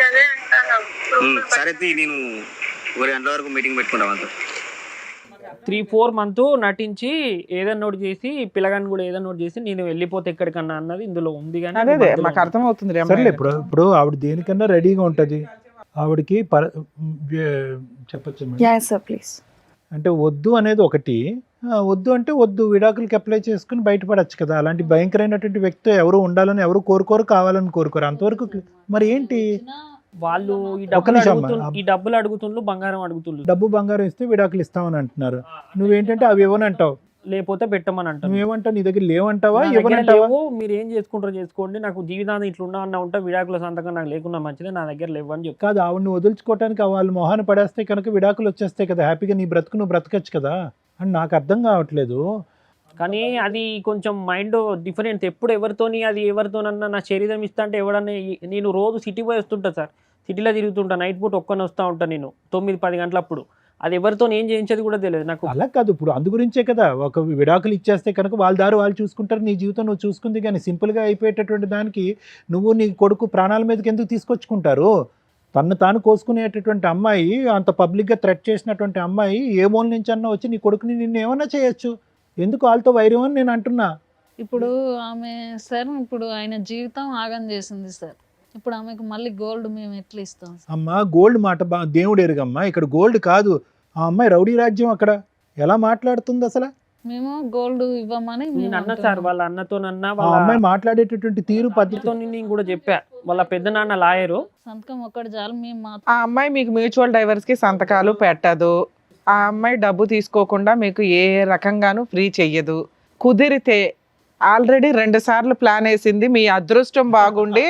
Speaker 7: అదే అంటాను.
Speaker 6: సరే నేను 1 గంటల వరకు మీటింగ్ పెట్టుకుంటాం అంతా.
Speaker 2: 3-4 మంత్ నటించి ఏదన్నా ఒకటి చేసి పిల్లగాని కూడా ఏదన్నా ఒకటి చేసి నేను వెళ్ళిపోతే ఎక్కడికన్నా అన్నది ఇందులో ఉంది. కానీ
Speaker 3: అదే మాకు అర్థమవుతుంది.
Speaker 4: సరేలే, ఇప్పుడు ఆవిడ దేనికన్నా రెడీగా ఉంటుంది. ఆవిడకి చెప్పచ్చు
Speaker 1: యా సార్ ప్లీజ్.
Speaker 4: అంటే వద్దు అనేది ఒకటి, వద్దు అంటే వద్దు, విడాకులకి అప్లై చేసుకుని బయటపడచ్చు కదా. అలాంటి భయంకరమైనటువంటి వ్యక్తి ఎవరు ఉండాలని ఎవరు కోరుకోరు, కావాలని కోరుకోరు. అంతవరకు మరి ఏంటి,
Speaker 2: వాళ్ళు ఈ డబ్బులు అడుగుతుండ్రు, బంగారం అడుగుతుండ్రు.
Speaker 4: డబ్బు బంగారం ఇస్తే విడాకులు ఇస్తామని అంటున్నారు. నువ్వేంటంటే అవి ఇవ్వనంటావు,
Speaker 2: లేకపోతే పెట్టమని అంటావు.
Speaker 4: నువ్వేమంటావు, నీ దగ్గర లేవంటావా,
Speaker 2: నా దగ్గర
Speaker 4: ఇవ్వనంటావా?
Speaker 2: లేవు, మీరు ఏం చేసుకుంటారో చేసుకోండి, నాకు జీవితాన్ని ఇట్లా ఉన్నా ఉంటా, విడాకుల సంతకం నాకు లేకుండా మంచిదే, నా దగ్గర లేవు అని చెప్పి.
Speaker 4: కాదు, ఆవిడని వదులుచుకోవటానికి వాళ్ళు మొహాన్ని పడేస్తే కనుక విడాకులు వచ్చేస్తాయి కదా, హ్యాపీగా నీ బ్రతుకు నువ్వు బ్రతకచ్చు కదా అని నాకు అర్థం కావట్లేదు.
Speaker 2: కానీ అది కొంచెం మైండ్ డిఫరెంట్. ఎప్పుడు ఎవరితోనన్నా నా శరీరం ఇస్తా అంటే ఎవడన్నా, నేను రోజు సిటీ పోయి వస్తుంటా సార్, సిటీలో తిరుగుతుంటా, నైట్ పూట ఒక్కని వస్తూ ఉంటాను నేను 9-10 గంటలప్పుడు. అది ఎవరితో ఏం చేయించేది కూడా తెలియదు నాకు.
Speaker 4: అలా కాదు, ఇప్పుడు అందు గురించే కదా ఒక విడాకులు ఇచ్చేస్తే కనుక వాళ్ళ దారి వాళ్ళు చూసుకుంటారు, నీ జీవితం నువ్వు చూసుకుంది. కానీ సింపుల్గా అయిపోయేటటువంటి దానికి నువ్వు నీ కొడుకు ప్రాణాల మీదకి ఎందుకు తీసుకొచ్చుకుంటారు? తను తాను కోసుకునేటటువంటి అమ్మాయి, అంత పబ్లిక్గా థ్రెట్ చేసినటువంటి అమ్మాయి ఏ మూల నుంచి అన్నా వచ్చి నీ కొడుకుని నిన్ను ఏమన్నా చేయొచ్చు, ఎందుకు వాళ్ళతో వైరం అని నేను అంటున్నా.
Speaker 5: ఇప్పుడు ఆమె సార్, ఇప్పుడు ఆయన జీవితం ఆగం చేసింది సార్. ఇప్పుడు ఆమెకు మళ్ళీ గోల్డ్ మేము ఎట్లా ఇస్తాం?
Speaker 4: అమ్మా గోల్డ్ మాట దేవుడు ఎరుగమ్మా, ఇక్కడ గోల్డ్ కాదు. ఆ అమ్మాయి రౌడీ రాజ్యం, అక్కడ ఎలా మాట్లాడుతుంది అసలు?
Speaker 5: మేము గోల్డ్ ఇవ్వమని
Speaker 2: నేను అన్న సార్, వాళ్ళ అన్నతోనన్నా
Speaker 4: ఆ అమ్మాయి మాట్లాడేటటువంటి తీరు పద్ధతితో
Speaker 2: నేను కూడా చెప్పా. వాళ్ళ పెద్ద నాన్న లాయరు,
Speaker 5: సంతకం ఒక్కటి చాలు. మేము
Speaker 3: ఆ అమ్మాయి మీకు మ్యూచువల్ డైవర్స్కి సంతకాలు పెట్టదు. ఆ అమ్మాయి డబ్బు తీసుకోకుండా మీకు ఏ రకంగానూ ఫ్రీ చెయ్యదు. కుదిరితే ఆల్రెడీ 2 సార్లు ప్లాన్ వేసింది. మీ అదృష్టం బాగుండి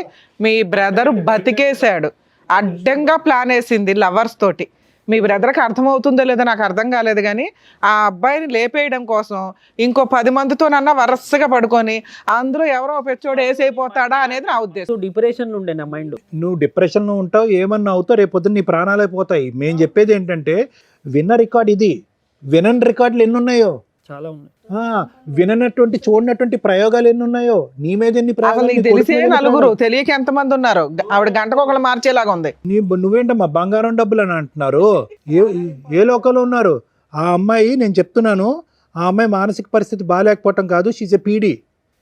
Speaker 3: మీ బ్రదరు బతికేశాడు. అడ్డంగా ప్లాన్ వేసింది లవర్స్ తోటి. మీ బ్రదర్కి అర్థమవుతుందో లేదో నాకు అర్థం కాలేదు, కానీ ఆ అబ్బాయిని లేపేయడం కోసం ఇంకో 10 మందితోనన్నా వరుసగా పడుకొని అందులో ఎవరో పెచ్చోడు వేసైపోతాడా అనేది నా ఉద్దేశం.
Speaker 2: డిప్రెషన్ ఉండే నా మైండ్.
Speaker 4: నువ్వు డిప్రెషన్లో ఉంటావు, ఏమన్నా అవుతావు, రేపు పొద్దున్న నీ ప్రాణాలే పోతాయి. మేము చెప్పేది ఏంటంటే విన్న రికార్డ్ ఇది, వినని రికార్డులు ఎన్ని ఉన్నాయో
Speaker 2: చాలా ఉన్నాయి.
Speaker 4: విననటువంటి చూడనటువంటి ప్రయోగాలు ఎన్ని ఉన్నాయో, నీ మీద ఎన్ని ప్రయోగాలు.
Speaker 3: తెలిసే నలుగురు, తెలియక ఎంతమంది ఉన్నారు. ఆవిడ గంటకు ఒకళ్ళు మార్చేలాగా ఉంది.
Speaker 4: నువ్వేంటమ్మా బంగారం డబ్బులు అని అంటున్నారు? ఏ లోకంలో ఉన్నారు? ఆ అమ్మాయి, నేను చెప్తున్నాను, ఆ అమ్మాయి మానసిక పరిస్థితి బాగాలేకపోవటం కాదు, షీజ్ ఎ పీడీ.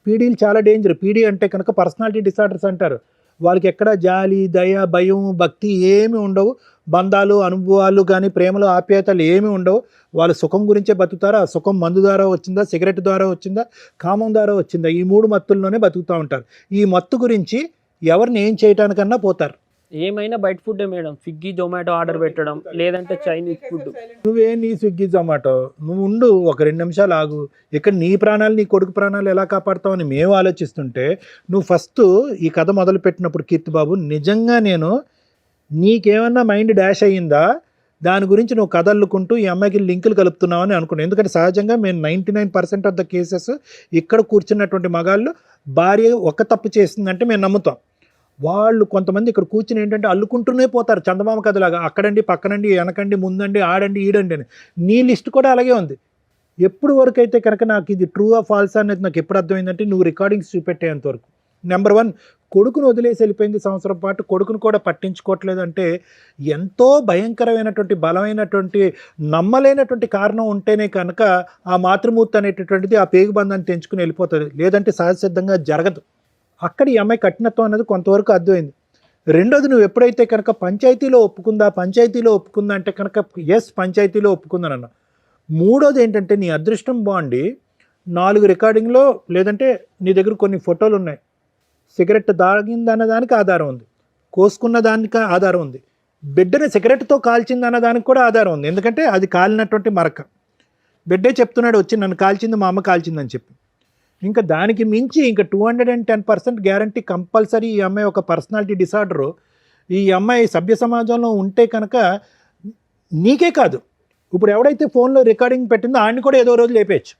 Speaker 4: పీడీలు చాలా డేంజర్. పీడీ అంటే కనుక పర్సనాలిటీ డిసార్డర్స్ అంటారు. వాళ్ళకి ఎక్కడ జాలి, దయ, భయం, భక్తి ఏమి ఉండవు. బంధాలు, అనుభవాలు కానీ ప్రేమలు, ఆప్యాయతలు ఏమీ ఉండవు. వాళ్ళు సుఖం గురించే బతుకుతారు. ఆ సుఖం మందు ద్వారా వచ్చిందా, సిగరెట్ ద్వారా వచ్చిందా, కామం ద్వారా వచ్చిందా, ఈ 3 మత్తుల్లోనే బతుకుతూ ఉంటారు. ఈ మత్తు గురించి ఎవరిని ఏం చేయటానికన్నా పోతారు.
Speaker 2: ఏమైనా బయట food madam, Swiggy Zomato order పెట్టడం, లేదంటే చైనీస్ ఫుడ్.
Speaker 4: నువ్వే నీ స్విగ్గీ జొమాటో, నువ్వు ఉండు, ఒక 2 నిమిషాలు ఆగు. ఇక్కడ నీ ప్రాణాలు, నీ కొడుకు ప్రాణాలు ఎలా కాపాడుతావని మేము ఆలోచిస్తుంటే, నువ్వు ఫస్ట్ ఈ కథ మొదలుపెట్టినప్పుడు కీర్తిబాబు, నిజంగా నేను నీకేమన్నా మైండ్ డాష్ అయ్యిందా, దాని గురించి నువ్వు కథల్లుకుంటూ ఈ అమ్మాయికి లింకులు కలుపుతున్నావని అనుకున్నాను. ఎందుకంటే సహజంగా మేము 99% ఆఫ్ ద కేసెస్ ఇక్కడ కూర్చున్నటువంటి మగాళ్ళు భార్య ఒక తప్పు చేసిందంటే మేము నమ్ముతాం. వాళ్ళు కొంతమంది ఇక్కడ కూర్చుని ఏంటంటే అల్లుకుంటూనే పోతారు, చందమామ కథలాగా. అక్కడండి, పక్కనండి, వెనకండి, ముందండి, ఆడండి, ఈడండి అని. నీ లిస్ట్ కూడా అలాగే ఉంది. ఎప్పుడు వరకు అయితే కనుక నాకు ఇది ట్రూ ఆ ఫాల్స్ అనేది నాకు ఎప్పుడు అర్థమైందంటే, నువ్వు రికార్డింగ్స్ చూపెట్టేంత వరకు. నెంబర్ 1, కొడుకును వదిలేసి వెళ్ళిపోయింది, సంవత్సరం పాటు కొడుకును కూడా పట్టించుకోవట్లేదు అంటే ఎంతో భయంకరమైనటువంటి, బలమైనటువంటి, నమ్మలేనటువంటి కారణం ఉంటేనే కనుక ఆ మాతృమూర్తి అనేటటువంటిది ఆ పేగుబంధాన్ని తెంచుకుని వెళ్ళిపోతుంది. లేదంటే సహజసిద్ధంగా జరగదు. అక్కడ ఈ అమ్మాయి కఠినత్వం అనేది కొంతవరకు అర్థమైంది. రెండోది, నువ్వు ఎప్పుడైతే కనుక పంచాయతీలో ఒప్పుకుందా అంటే కనుక ఎస్ పంచాయతీలో ఒప్పుకుందానన్నా. మూడోది ఏంటంటే, నీ అదృష్టం బాగుండి 4 రికార్డింగ్లో లేదంటే నీ దగ్గర కొన్ని ఫోటోలు ఉన్నాయి. సిగరెట్ తాగిందన్న దానికి ఆధారం ఉంది, కోసుకున్న దానికి ఆధారం ఉంది, బిడ్డని సిగరెట్తో కాల్చిందన్న దానికి కూడా ఆధారం ఉంది. ఎందుకంటే అది కాలినటువంటి మరక. బిడ్డే చెప్తున్నాడు వచ్చి నన్ను కాల్చింది మా అమ్మ కాల్చిందని చెప్పి. ఇంకా దానికి మించి ఇంకా 210% గ్యారంటీ కంపల్సరీ ఈ అమ్మాయి ఒక పర్సనాలిటీ డిసార్డరు. ఈ అమ్మాయి సభ్య సమాజంలో ఉంటే కనుక నీకే కాదు, ఇప్పుడు ఎవడైతే ఫోన్లో రికార్డింగ్ పెట్టిందో ఆయన్ని కూడా ఏదో రోజు లేపేయచ్చు.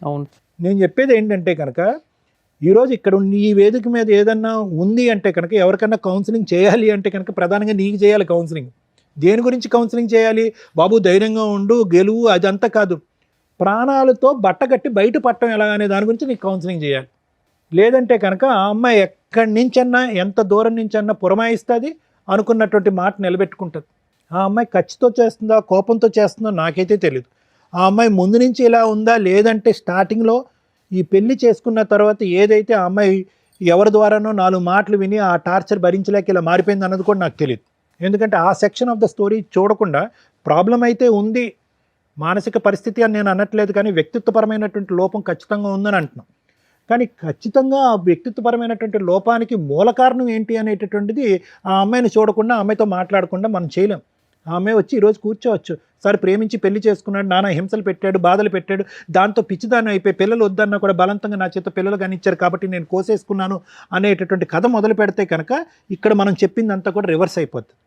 Speaker 2: అవును.
Speaker 4: నేను చెప్పేది ఏంటంటే కనుక ఈరోజు ఇక్కడ ఈ వేదిక మీద ఏదన్నా ఉంది అంటే కనుక ఎవరికన్నా కౌన్సిలింగ్ చేయాలి అంటే కనుక ప్రధానంగా నీకు చేయాలి కౌన్సిలింగ్. దేని గురించి కౌన్సిలింగ్ చేయాలి? బాబు ధైర్యంగా ఉండు, గెలువు, అదంతా కాదు. ప్రాణాలతో బట్టగట్టి బయట పట్టడం ఎలా అనే దాని గురించి నీకు కౌన్సిలింగ్ చేయాలి. లేదంటే కనుక ఆ అమ్మాయి ఎక్కడి నుంచన్నా ఎంత దూరం నుంచన్నా పురమాయిస్తుంది, అనుకున్నటువంటి మాట నిలబెట్టుకుంటుంది. ఆ అమ్మాయి ఖర్చుతో చేస్తుందా కోపంతో చేస్తుందో నాకైతే తెలియదు. ఆ అమ్మాయి ముందు నుంచి ఇలా ఉందా, లేదంటే స్టార్టింగ్లో ఈ పెళ్లి చేసుకున్న తర్వాత ఏదైతే ఆ అమ్మాయి ఎవరి ద్వారానో 4 మాటలు విని ఆ టార్చర్ భరించలేక ఇలా మారిపోయింది అన్నది కూడా నాకు తెలియదు. ఎందుకంటే ఆ సెక్షన్ ఆఫ్ ద స్టోరీ చూడకుండా ప్రాబ్లం అయితే ఉంది, మానసిక పరిస్థితి అని నేను అనట్లేదు, కానీ వ్యక్తిత్వపరమైనటువంటి లోపం ఖచ్చితంగా ఉందని అంటున్నాం. కానీ ఖచ్చితంగా ఆ వ్యక్తిత్వపరమైనటువంటి లోపానికి మూల కారణం ఏంటి అనేటటువంటిది ఆ అమ్మాయిని చూడకుండా, ఆ అమ్మాయితో మాట్లాడకుండా మనం చేయలేం. ఆ అమ్మాయి వచ్చి ఈరోజు కూర్చోవచ్చు, సార్ ప్రేమించి పెళ్లి చేసుకున్నాడు, నానా హింసలు పెట్టాడు, బాధలు పెట్టాడు, దాంతో పిచ్చిదాన్ని అయిపోయి పిల్లలు వద్దన్నా కూడా బలవంతంగా నా చేత పిల్లలు కానిచ్చారు కాబట్టి నేను కోసేసుకున్నాను అనేటటువంటి కథ మొదలు పెడితే కనుక ఇక్కడ మనం చెప్పిందంతా కూడా రివర్స్ అయిపోతుంది.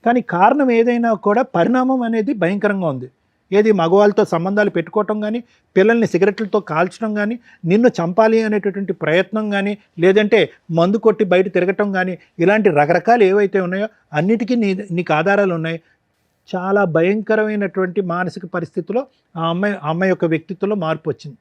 Speaker 4: కానీ కారణం ఏదైనా కూడా పరిణామం అనేది భయంకరంగా ఉంది. ఏది మగవాళ్ళతో సంబంధాలు పెట్టుకోవటం కానీ, పిల్లల్ని సిగరెట్లతో కాల్చడం కానీ, నిన్ను చంపాలి అనేటటువంటి ప్రయత్నం కానీ, లేదంటే మందు కొట్టి బయట తిరగటం కానీ, ఇలాంటి రకరకాలు ఏవైతే ఉన్నాయో అన్నిటికీ నీకు ఆధారాలు ఉన్నాయి. చాలా భయంకరమైనటువంటి మానసిక పరిస్థితిలో ఆ అమ్మాయి యొక్క వ్యక్తిత్వంలో మార్పు వచ్చింది.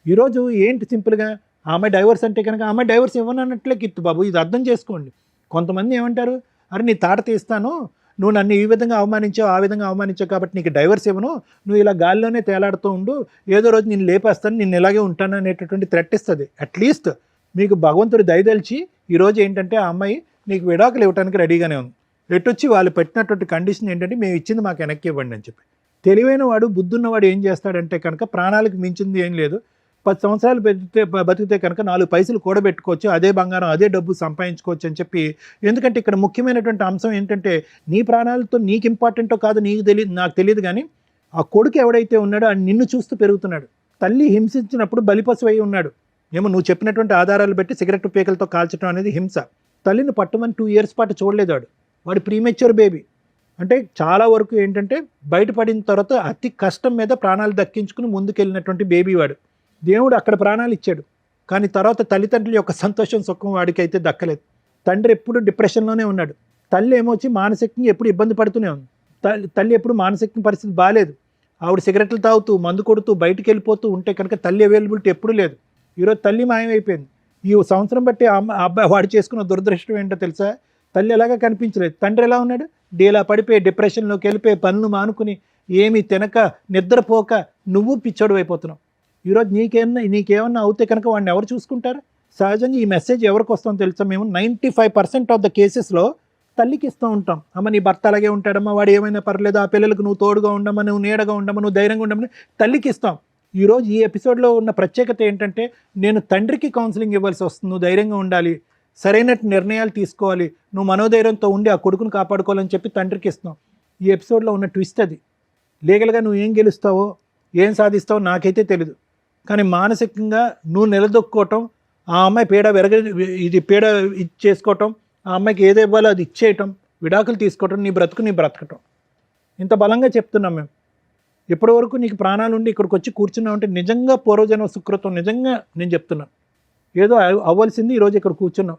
Speaker 4: ఈరోజు ఏంటి సింపుల్గా ఆ అమ్మాయి డైవర్స్ అంటే కనుక ఆ అమ్మాయి డైవర్స్ ఇవ్వనన్నట్లే కిత్తు బాబు, ఇది అర్థం చేసుకోండి. కొంతమంది ఏమంటారు, అరే నీ తాట తీస్తాను, నువ్వు నన్ను ఈ విధంగా అవమానించావు ఆ విధంగా అవమానించావు కాబట్టి నీకు డైవర్స్ ఇవ్వను, నువ్వు ఇలా గాల్లోనే తేలాడుతూ ఉండు, ఏదో రోజు నేను లేపేస్తాను, నేను ఇలాగే ఉంటాను అనేటటువంటి థ్రెట్ ఇస్తుంది. అట్లీస్ట్ మీకు భగవంతుడి దయదలిచి ఈరోజు ఏంటంటే ఆ అమ్మాయి నీకు విడాకులు ఇవ్వడానికి రెడీగానే ఉంది. ఎట్టొచ్చి వాళ్ళు పెట్టినటువంటి కండిషన్ ఏంటంటే మేము ఇచ్చింది మాకు వెనక్కి ఇవ్వండి అని చెప్పి. తెలివైన వాడు బుద్ధున్నవాడు ఏం చేస్తాడంటే కనుక ప్రాణాలకు మించింది ఏం లేదు, 10 సంవత్సరాలు బతికితే కనుక 4 పైసలు కూడబెట్టుకోవచ్చు, అదే బంగారం అదే డబ్బు సంపాదించుకోవచ్చు అని చెప్పి. ఎందుకంటే ఇక్కడ ముఖ్యమైనటువంటి అంశం ఏంటంటే నీ ప్రాణాలతో నీకు ఇంపార్టెంటో కాదు నాకు తెలియదు, కానీ ఆ కొడుకు ఎవడైతే ఉన్నాడో ఆయన నిన్ను చూస్తూ పెరుగుతున్నాడు. తల్లి హింసించినప్పుడు బలిపశువు అయి ఉన్నాడు. ఏమో నువ్వు చెప్పినటువంటి ఆధారాలు బట్టి సిగరెట్ పీకలతో కాల్చడం అనేది హింస. తల్లిని పట్టమని 2 years పాటు చూడలేదు వాడు ప్రీమెచ్యూర్ బేబీ. అంటే చాలా వరకు ఏంటంటే బయటపడిన తర్వాత అతి కష్టం మీద ప్రాణాలు దక్కించుకుని ముందుకెళ్ళినటువంటి బేబీ వాడు. దేవుడు అక్కడ ప్రాణాలు ఇచ్చాడు, కానీ తర్వాత తల్లిదండ్రుల యొక్క సంతోషం సుఖం వాడికి అయితే దక్కలేదు. తండ్రి ఎప్పుడు డిప్రెషన్లోనే ఉన్నాడు, తల్లి ఏమొచ్చి మానసికంగా ఎప్పుడు ఇబ్బంది పడుతూనే ఉంది. తల్లి ఎప్పుడు మానసిక పరిస్థితి బాగాలేదు, ఆవిడ సిగరెట్లు తాగుతూ మందు కొడుతూ బయటికి వెళ్ళిపోతూ ఉంటే కనుక తల్లి అవైలబిలిటీ ఎప్పుడూ లేదు. ఈరోజు తల్లి మాయమైపోయింది. ఈ సంవత్సరం బట్టి అబ్బాయి వాడు చేసుకున్న దురదృష్టం ఏంటో తెలుసా, తల్లి ఎలాగా కనిపించలేదు, తండ్రి ఎలా ఉన్నాడు, డీలా పడిపోయి డిప్రెషన్లోకి వెళ్ళిపోయి పనులు మానుకుని ఏమీ తినక నిద్రపోక నువ్వు పిచ్చోడు అయిపోతున్నావు. ఈరోజు నీకేమన్నా అవుతే కనుక వాడిని ఎవరు చూసుకుంటారు? సహజంగా ఈ మెసేజ్ ఎవరికి వస్తుందో తెలుసా, మేము 95% ఆఫ్ ద కేసెస్లో తల్లికి ఇస్తూ ఉంటాం. అమ్మ నీ భర్త అలాగే ఉంటాడమ్మా, వాడు ఏమైనా పర్లేదు, ఆ పిల్లలకు నువ్వు తోడుగా ఉండమ్మా, నువ్వు నీడగా ఉండమ్మా, నువ్వు ధైర్యంగా ఉండమని తల్లికి ఇస్తాం. ఈరోజు ఈ ఎపిసోడ్లో ఉన్న ప్రత్యేకత ఏంటంటే నేను తండ్రికి కౌన్సిలింగ్ ఇవ్వాల్సి వస్తుంది. నువ్వు ధైర్యంగా ఉండాలి, సరైన నిర్ణయాలు తీసుకోవాలి, నువ్వు మనోధైర్యంతో ఉండి ఆ కొడుకును కాపాడుకోవాలని చెప్పి తండ్రికి ఇస్తాం. ఈ ఎపిసోడ్లో ఉన్న ట్విస్ట్ అది. లీగల్గా నువ్వు ఏం గెలుస్తావో ఏం సాధిస్తావో నాకైతే తెలీదు, కానీ మానసికంగా నువ్వు నిలదొక్కుకోవటం, ఆ అమ్మాయి పీడ ఇచ్చేసుకోవటం, ఆ అమ్మాయికి ఏది ఇవ్వాలో అది ఇచ్చేయటం, విడాకులు తీసుకోవటం, నీ బ్రతకటం. ఇంత బలంగా చెప్తున్నాం మేము. ఇప్పటి వరకు నీకు ప్రాణాలు ఉండి ఇక్కడికి వచ్చి కూర్చున్నావు అంటే నిజంగా పూర్వజన్మ సుకృతం. నిజంగా నేను చెప్తున్నాను, ఏదో అవ్వాల్సింది ఈరోజు ఇక్కడ కూర్చున్నాం.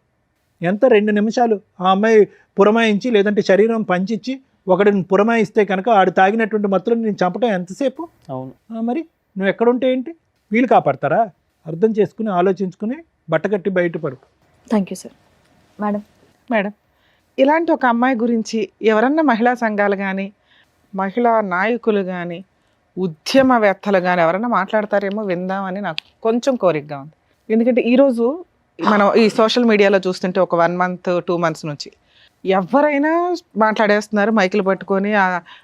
Speaker 4: ఎంత 2 నిమిషాలు ఆ అమ్మాయి పురమాయించి లేదంటే శరీరం పంచిచ్చి ఒకడిని పురమాయిస్తే కనుక ఆడు తాగినటువంటి మత్తులో నేను చంపటం ఎంతసేపు?
Speaker 2: అవును.
Speaker 4: మరి నువ్వు ఎక్కడుంటే ఏంటి, వీళ్ళు కాపాడతారా? అర్థం చేసుకుని ఆలోచించుకుని బట్టకట్టి బయటపడు.
Speaker 1: Thank you sir. మేడం,
Speaker 3: ఇలాంటి ఒక అమ్మాయి గురించి ఎవరన్నా మహిళా సంఘాలు కానీ మహిళా నాయకులు కానీ ఉద్యమవేత్తలు కానీ ఎవరన్నా మాట్లాడతారేమో విందామని నాకు కొంచెం కోరికగా ఉంది. ఎందుకంటే ఈరోజు మనం ఈ సోషల్ మీడియాలో చూస్తుంటే ఒక 1 month 2 months నుంచి ఎవరైనా మాట్లాడేస్తున్నారు మైకులు పట్టుకొని,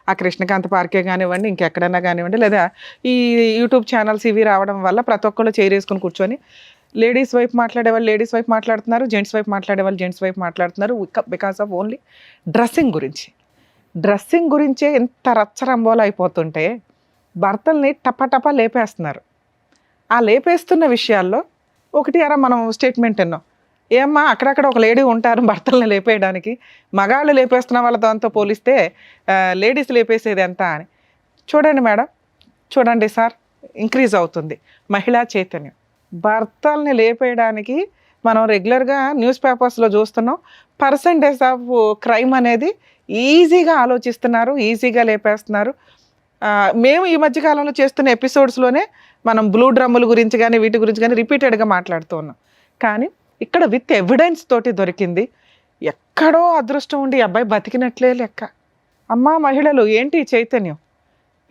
Speaker 3: ఆ కృష్ణకాంత్ పార్కే కానివ్వండి, ఇంకెక్కడైనా కానివ్వండి, లేదా ఈ యూట్యూబ్ ఛానల్స్ ఇవి రావడం వల్ల ప్రతి ఒక్కళ్ళు చేరేసుకొని కూర్చొని లేడీస్ వైపు మాట్లాడేవాళ్ళు లేడీస్ వైపు మాట్లాడుతున్నారు, జెంట్స్ వైపు మాట్లాడేవాళ్ళు జెంట్స్ వైపు మాట్లాడుతున్నారు. బికాస్ ఆఫ్ ఓన్లీ డ్రెస్సింగ్ గురించే ఎంత రచ్చరంబోలు అయిపోతుంటే భర్తల్ని టపటపా లేపేస్తున్నారు. ఆ లేపేస్తున్న విషయాల్లో ఒకటి అరా మనం స్టేట్మెంట్ విన్నాం, ఏమ్మా అక్కడక్కడ ఒక లేడీ ఉంటారు భర్తల్ని లేపేయడానికి, మగాళ్ళు లేపేస్తున్న వాళ్ళతో పోలిస్తే లేడీస్ లేపేసేది ఎంత అని. చూడండి మేడం, చూడండి సార్, ఇంక్రీజ్ అవుతుంది మహిళా చైతన్యం. భర్తల్ని లేపేయడానికి మనం రెగ్యులర్గా న్యూస్ పేపర్స్లో చూస్తున్నాం, పర్సంటేజ్ ఆఫ్ క్రైమ్ అనేది ఈజీగా ఆలోచిస్తున్నారు, ఈజీగా లేపేస్తున్నారు. మేము ఈ మధ్యకాలంలో చేస్తున్న ఎపిసోడ్స్లోనే మనం బ్లూ డ్రమ్ముల గురించి కానీ వీటి గురించి కానీ రిపీటెడ్గా మాట్లాడుతూ ఉన్నాం. కానీ ఇక్కడ విత్ ఎవిడెన్స్ తోటి దొరికింది. ఎక్కడో అదృష్టం ఉండి ఈ అబ్బాయి బతికినట్లే లెక్క. అమ్మా మహిళలు ఏంటి చైతన్యం?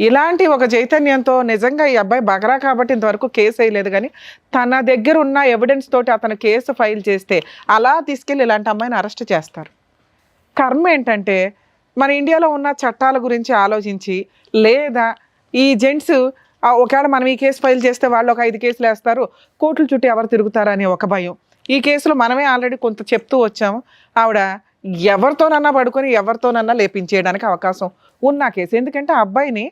Speaker 3: ఇలాంటి ఒక చైతన్యంతో నిజంగా ఈ అబ్బాయి బగరా కాబట్టి ఇంతవరకు కేసు వేయలేదు, కానీ తన దగ్గర ఉన్న ఎవిడెన్స్ తోటి అతను కేసు ఫైల్ చేస్తే అలా తీసుకెళ్ళి ఇలాంటి అమ్మాయిని అరెస్ట్ చేస్తారు. కర్మ ఏంటంటే మన ఇండియాలో ఉన్న చట్టాల గురించి ఆలోచించి, లేదా ఈ జెంట్స్ ఒకవేళ మనం ఈ కేసు ఫైల్ చేస్తే వాళ్ళు ఒక 5 కేసులు వేస్తారు, కోర్టుల చుట్టూ ఎవరు తిరుగుతారని ఒక భయం. ఈ కేసులో మనమే ఆల్రెడీ కొంత చెప్తూ వచ్చాము, ఆవిడ ఎవరితోనన్నా పడుకొని ఎవరితోనన్నా లేపించేయడానికి అవకాశం ఉన్న కేసు. ఎందుకంటే ఆ అబ్బాయిని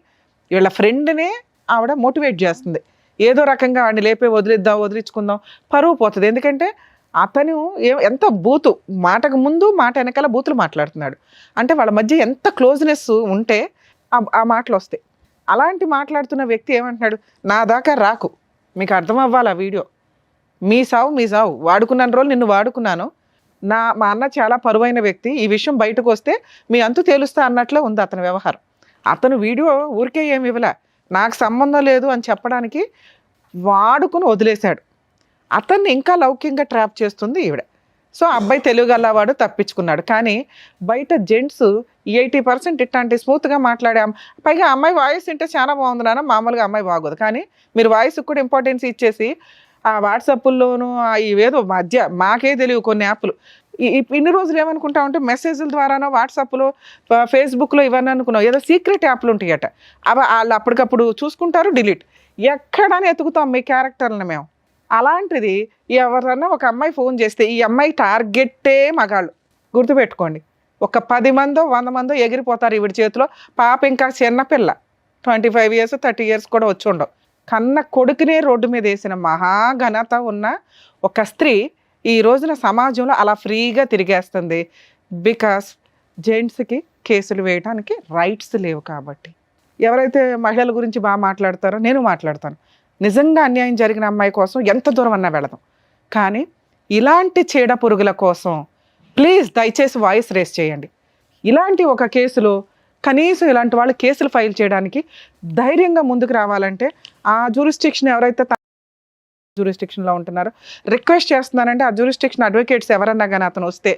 Speaker 3: వీళ్ళ ఫ్రెండ్నే ఆవిడ మోటివేట్ చేస్తుంది, ఏదో రకంగా వాడిని లేపే వదిలించుకుందాం, పరువు పోతుంది. ఎందుకంటే అతను ఎంత బూతు, మాటకు ముందు మాట వెనకాల బూతులు మాట్లాడుతున్నాడు. అంటే వాళ్ళ మధ్య ఎంత క్లోజ్నెస్ ఉంటే ఆ మాటలు వస్తాయి. అలాంటి మాట్లాడుతున్న వ్యక్తి ఏమంటున్నాడు, నా దాకా రాకు, మీకు అర్థం అవ్వాలి ఆ వీడియో, మీ సావు వాడుకున్నాను రోజులు నిన్ను వాడుకున్నాను, మా అన్న చాలా పరువైన వ్యక్తి, ఈ విషయం బయటకు వస్తే మీ అంతు తేలుస్తా అన్నట్లే ఉంది అతని వ్యవహారం. అతను వీడియో ఊరికే ఏమి ఇవ్వలే, నాకు సంబంధం లేదు అని చెప్పడానికి వాడుకుని వదిలేశాడు. అతన్ని ఇంకా లౌక్యంగా ట్రాప్ చేస్తుంది ఈవిడ. సో అబ్బాయి తెలుగుగలవాడు, తప్పించుకున్నాడు. కానీ బయట జెంట్స్ 80% ఇట్లాంటి స్మూత్గా మాట్లాడే, పైగా అమ్మాయి వాయిస్ వింటే చాలా బాగుంది నాన్న, మామూలుగా అమ్మాయి బాగోదు, కానీ మీరు వాయిస్కి కూడా ఇంపార్టెన్స్ ఇచ్చేసి ఆ వాట్సాప్ల్లోనూ ఇవేదో మధ్య మాకే తెలియవు కొన్ని యాప్లు. ఇన్ని రోజులు ఏమనుకుంటా ఉంటే మెసేజ్ల ద్వారానో వాట్సాప్లో ఫేస్బుక్లో ఇవన్నీ అనుకున్నాం, ఏదో సీక్రెట్ యాప్లు ఉంటాయట, అవి వాళ్ళు అప్పటికప్పుడు చూసుకుంటారు, డిలీట్. ఎక్కడని ఎతుకుతాం మీ క్యారెక్టర్ని మేము. అలాంటిది ఎవరన్నా ఒక అమ్మాయి ఫోన్ చేస్తే ఈ అమ్మాయి టార్గెట్టే మగాళ్ళు, గుర్తుపెట్టుకోండి. ఒక 10 మందో 100 మందో ఎగిరిపోతారు ఈవిడ చేతిలో. పాప ఇంకా చిన్నపిల్ల, 25 years 30 years కూడా వచ్చి ఉండవు. కన్న కొడుకునే రోడ్డు మీద వేసిన మహాఘనత ఉన్న ఒక స్త్రీ ఈ రోజున సమాజంలో అలా ఫ్రీగా తిరిగేస్తుంది. బికాస్ జెంట్స్కి కేసులు వేయడానికి రైట్స్ లేవు కాబట్టి. ఎవరైతే మహిళల గురించి బాగా మాట్లాడతారో నేను మాట్లాడతాను, నిజంగా అన్యాయం జరిగిన అమ్మాయి కోసం ఎంత దూరం అన్నా వెళదాం. కానీ ఇలాంటి చీడ పురుగుల కోసం ప్లీజ్ దయచేసి వాయిస్ రేస్ చేయండి. ఇలాంటి ఒక కేసులో కనీసం ఇలాంటి వాళ్ళు కేసులు ఫైల్ చేయడానికి ధైర్యంగా ముందుకు రావాలంటే ఆ జ్యూరిస్డిక్షన్ ఎవరైతే జ్యూరిస్డిక్షన్లో ఉంటున్నారో రిక్వెస్ట్ చేస్తున్నారంటే ఆ జ్యూరిస్డిక్షన్ అడ్వకేట్స్ ఎవరన్నా కానీ అతను వస్తే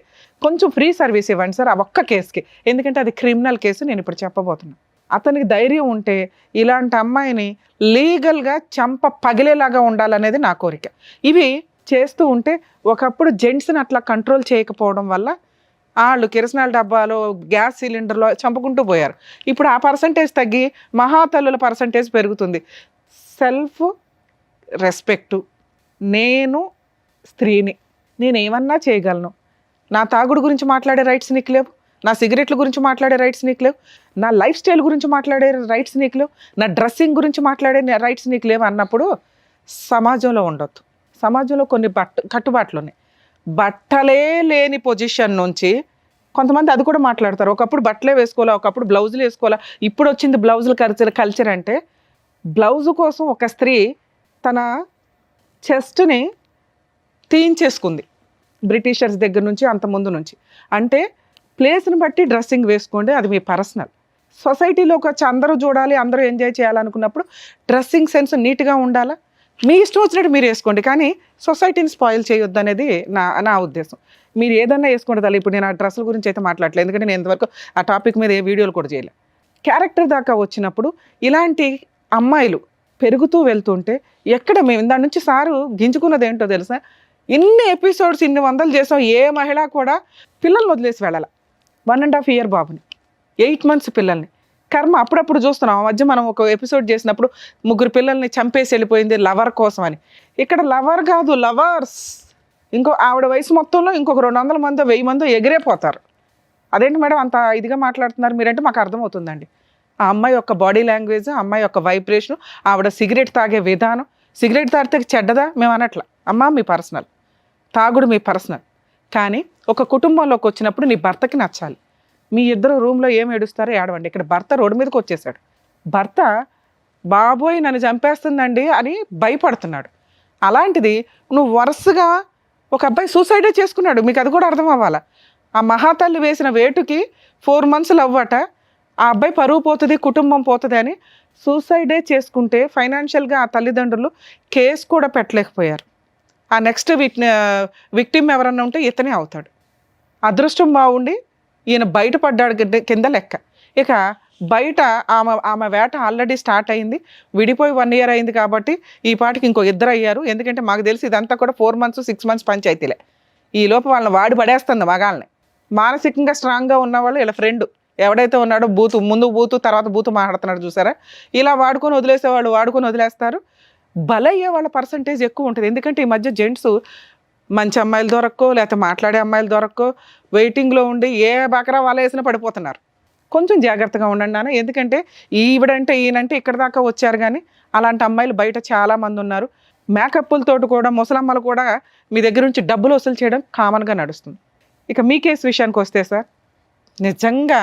Speaker 3: కొంచెం ఫ్రీ సర్వీస్ ఇవ్వండి సార్ ఆ ఒక్క కేసుకి. ఎందుకంటే అది క్రిమినల్ కేసు, నేను ఇప్పుడు చెప్పబోతున్నాను. అతనికి ధైర్యం ఉంటే ఇలాంటి అమ్మాయిని లీగల్గా చంప పగిలేలాగా ఉండాలనేది నా కోరిక. ఇవి చేస్తూ ఉంటే ఒకప్పుడు జెంట్స్ని అట్లా కంట్రోల్ చేయకపోవడం వల్ల వాళ్ళు కిరసనాల డబ్బాలో గ్యాస్ సిలిండర్లో చంపుకుంటూ పోయారు. ఇప్పుడు ఆ పర్సంటేజ్ తగ్గి మహాతల్లుల పర్సంటేజ్ పెరుగుతుంది. సెల్ఫ్ రెస్పెక్టు, నేను స్త్రీని, నేనేమన్నా చేయగలను, నా తాగుడు గురించి మాట్లాడే రైట్స్ నీకు లేవు, నా సిగరెట్ల గురించి మాట్లాడే రైట్స్ నీకు లేవు, నా లైఫ్ స్టైల్ గురించి మాట్లాడే రైట్స్ నీకు లేవు, నా డ్రెస్సింగ్ గురించి మాట్లాడే రైట్స్ నీకు లేవు అన్నప్పుడు సమాజంలో ఉండొద్దు. సమాజంలో కొన్ని కట్టుబాట్లు ఉన్నాయి. బట్టలే లేని పొజిషన్ నుంచి కొంతమంది అది కూడా మాట్లాడతారు. ఒకప్పుడు బట్టలే వేసుకోవాలా, ఒకప్పుడు బ్లౌజులు వేసుకోవాలా, ఇప్పుడు వచ్చింది బ్లౌజులు కల్చర్ అంటే బ్లౌజు కోసం ఒక స్త్రీ తన చెస్ట్ని తీయించేసుకుంది బ్రిటిషర్స్ దగ్గర నుంచి, అంత ముందు నుంచి. అంటే ప్లేస్ని బట్టి డ్రెస్సింగ్ వేసుకోండి, అది మీ పర్సనల్. సొసైటీలోకి వచ్చి అందరూ చూడాలి, అందరూ ఎంజాయ్ చేయాలనుకున్నప్పుడు డ్రెస్సింగ్ సెన్స్ నీట్గా ఉండాలా, మీ ఇష్టం వచ్చినట్టు మీరు వేసుకోండి, కానీ సొసైటీని స్పాయిల్ చేయొద్దు అనేది నా ఉద్దేశం. మీరు ఏదన్నా వేసుకోండి తల్లి. ఇప్పుడు నేను ఆ డ్రెస్సుల గురించి అయితే మాట్లాడలేదు, ఎందుకంటే నేను ఇంతవరకు ఆ టాపిక్ మీద ఏ వీడియోలు కూడా చేయలేదు. క్యారెక్టర్ దాకా వచ్చినప్పుడు ఇలాంటి అమ్మాయిలు పెరుగుతూ వెళ్తుంటే ఎక్కడ మేము దాని నుంచి సారు గింజుకున్నది ఏంటో తెలుసా, ఇన్ని ఎపిసోడ్స్ ఇన్ని 100 చేసాం, ఏ మహిళ కూడా పిల్లల్ని వదిలేసి వెళ్ళాలి. 1.5 year బాబుని, 8 months పిల్లల్ని. కర్మ అప్పుడప్పుడు చూస్తున్నాం. ఆ మధ్య మనం ఒక ఎపిసోడ్ చేసినప్పుడు 3 పిల్లల్ని చంపేసి వెళ్ళిపోయింది లవర్ కోసం అని. ఇక్కడ లవర్ కాదు, లవర్స్. ఇంకో ఆవిడ వయసు మొత్తంలో ఇంకొక 200 మందో 1000 మందో ఎగిరేపోతారు. అదేంటి మేడం అంత ఇదిగా మాట్లాడుతున్నారు మీరంటే మాకు అర్థమవుతుందండి. ఆ అమ్మాయి యొక్క బాడీ లాంగ్వేజ్, ఆ అమ్మాయి యొక్క వైబ్రేషన్, ఆవిడ సిగరెట్ తాగే విధానం. సిగరెట్ తాగితే చెడ్డదా మేము అనట్లా. అమ్మా మీ పర్సనల్, తాగుడు మీ పర్సనల్. కానీ ఒక కుటుంబంలోకి వచ్చినప్పుడు నీ భర్తకి నచ్చాలి. మీ ఇద్దరు రూమ్లో ఏం ఏడుస్తారో ఏడవండి. ఇక్కడ భర్త రోడ్డు మీదకి వచ్చేసాడు. భర్త బాబోయ్ నన్ను చంపేస్తుందండి అని భయపడుతున్నాడు. అలాంటిది నువ్వు వరుసగా ఒక అబ్బాయి సూసైడే చేసుకున్నాడు. మీకు అది కూడా అర్థం అవ్వాలా. ఆ మహాతల్లి వేసిన వేటుకి 4 months అవ్వట. ఆ అబ్బాయి పరువు పోతుంది, కుటుంబం పోతుంది అని సూసైడే చేసుకుంటే ఫైనాన్షియల్గా ఆ తల్లిదండ్రులు కేసు కూడా పెట్టలేకపోయారు. ఆ నెక్స్ట్ విక్టిమ్ ఎవరన్నా ఉంటే ఇతనే అవుతాడు. అదృష్టం బాగుండి ఈయన బయటపడ్డాడు కింద లెక్క. ఇక బయట ఆమె వేట ఆల్రెడీ స్టార్ట్ అయింది. విడిపోయి 1 year అయింది కాబట్టి ఈ పాటికి ఇంకో 2 అయ్యారు. ఎందుకంటే మాకు తెలిసి ఇదంతా కూడా 4 months 6 months పంచాయతీలే. ఈ లోపు వాళ్ళని వాడి పడేస్తుంది మగాళ్ళని. మానసికంగా స్ట్రాంగ్గా ఉన్నవాళ్ళు ఇలా ఫ్రెండ్ ఎవడైతే ఉన్నాడో బూతు, ముందు బూతు తర్వాత బూతు మాట్లాడుతున్నాడు చూసారా, ఇలా వాడుకొని వదిలేసేవాళ్ళు వాడుకొని వదిలేస్తారు. బలయ్యే వాళ్ళ పర్సంటేజ్ ఎక్కువ ఉంటుంది. ఎందుకంటే ఈ మధ్య జెంట్స్ మంచి అమ్మాయిలు దొరక్కో, లేకపోతే మాట్లాడే అమ్మాయిలు దొరక్కో, వెయిటింగ్లో ఉండి ఏ బకరా వాళ్ళ వేసినా పడిపోతున్నారు. కొంచెం జాగ్రత్తగా ఉండండి నాన్న. ఎందుకంటే ఈవిడంటే ఈయనంటే ఇక్కడ దాకా వచ్చారు, కానీ అలాంటి అమ్మాయిలు బయట చాలామంది ఉన్నారు. మేకప్పులతోటి కూడా ముసలమ్మలు కూడా మీ దగ్గర నుంచి డబ్బులు వసూలు చేయడం కామన్గా నడుస్తుంది. ఇక మీ కేసు విషయానికి వస్తే సార్, నిజంగా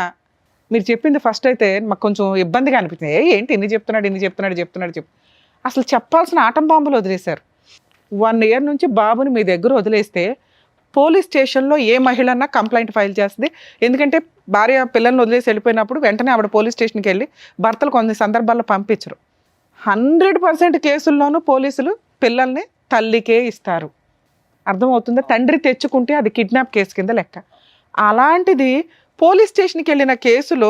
Speaker 3: మీరు చెప్పింది ఫస్ట్ అయితే మాకు కొంచెం ఇబ్బందిగా అనిపించింది. ఏంటి ఇన్ని చెప్తున్నాడు అసలు చెప్పాల్సిన ఆటం బాంబులు వదిలేశారు. 1 year నుంచి బాబుని మీ దగ్గర వదిలేస్తే పోలీస్ స్టేషన్లో ఏ మహిళన్నా కంప్లైంట్ ఫైల్ చేస్తుంది. ఎందుకంటే భార్య పిల్లల్ని వదిలేసి వెళ్ళిపోయినప్పుడు వెంటనే ఆవిడ పోలీస్ స్టేషన్కి వెళ్ళి భర్తలు కొన్ని సందర్భాల్లో పంపించరు. 100% కేసుల్లోనూ పోలీసులు పిల్లల్ని తల్లికే ఇస్తారు. అర్థమవుతుందా? తండ్రి తెచ్చుకుంటే అది కిడ్నాప్ కేసు కింద లెక్క. అలాంటిది పోలీస్ స్టేషన్కి వెళ్ళిన కేసులో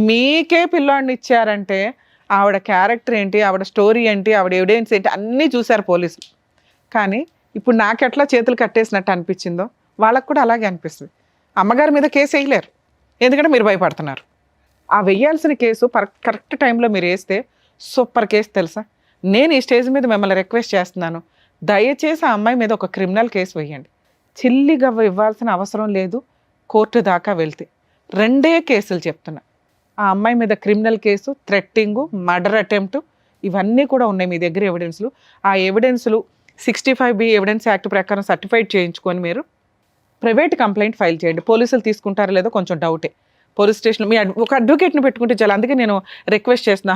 Speaker 3: మీకే పిల్లాడిని ఇచ్చారంటే ఆవిడ క్యారెక్టర్ ఏంటి, ఆవిడ స్టోరీ ఏంటి, ఆవిడ ఎవిడెన్స్ ఏంటి అన్నీ చూశారు పోలీసులు. కానీ ఇప్పుడు నాకెట్లా చేతులు కట్టేసినట్టు అనిపించిందో వాళ్ళకు కూడా అలాగే అనిపిస్తుంది. అమ్మగారి మీద కేసు వేయలేరు, ఎందుకంటే మీరు భయపడుతున్నారు. ఆ వెయ్యాల్సిన కేసు కరెక్ట్ టైంలో మీరు వేస్తే సూపర్ కేసు తెలుసా. నేను ఈ స్టేజ్ మీద మిమ్మల్ని రిక్వెస్ట్ చేస్తున్నాను, దయచేసి ఆ అమ్మాయి మీద ఒక క్రిమినల్ కేసు వేయండి. చిల్లిగా ఇవ్వాల్సిన అవసరం లేదు. కోర్టు దాకా వెళ్తే 2 కేసులు చెప్తున్నా. ఆ అమ్మాయి మీద క్రిమినల్ కేసు, థ్రెట్టింగు, మర్డర్ అటెంప్ట్, ఇవన్నీ కూడా ఉన్నాయి మీ దగ్గర ఎవిడెన్స్లు. ఆ ఎవిడెన్స్లు 65B ఎవిడెన్స్ యాక్ట్ ప్రకారం సర్టిఫైడ్ చేయించుకొని మీరు ప్రైవేట్ కంప్లైంట్ ఫైల్ చేయండి. పోలీసులు తీసుకుంటారో లేదో కొంచెం డౌటే. పోలీస్ స్టేషన్లో మీ ఒక అడ్వకేట్ని పెట్టుకుంటే చాలా. అందుకే నేను రిక్వెస్ట్ చేస్తున్నా,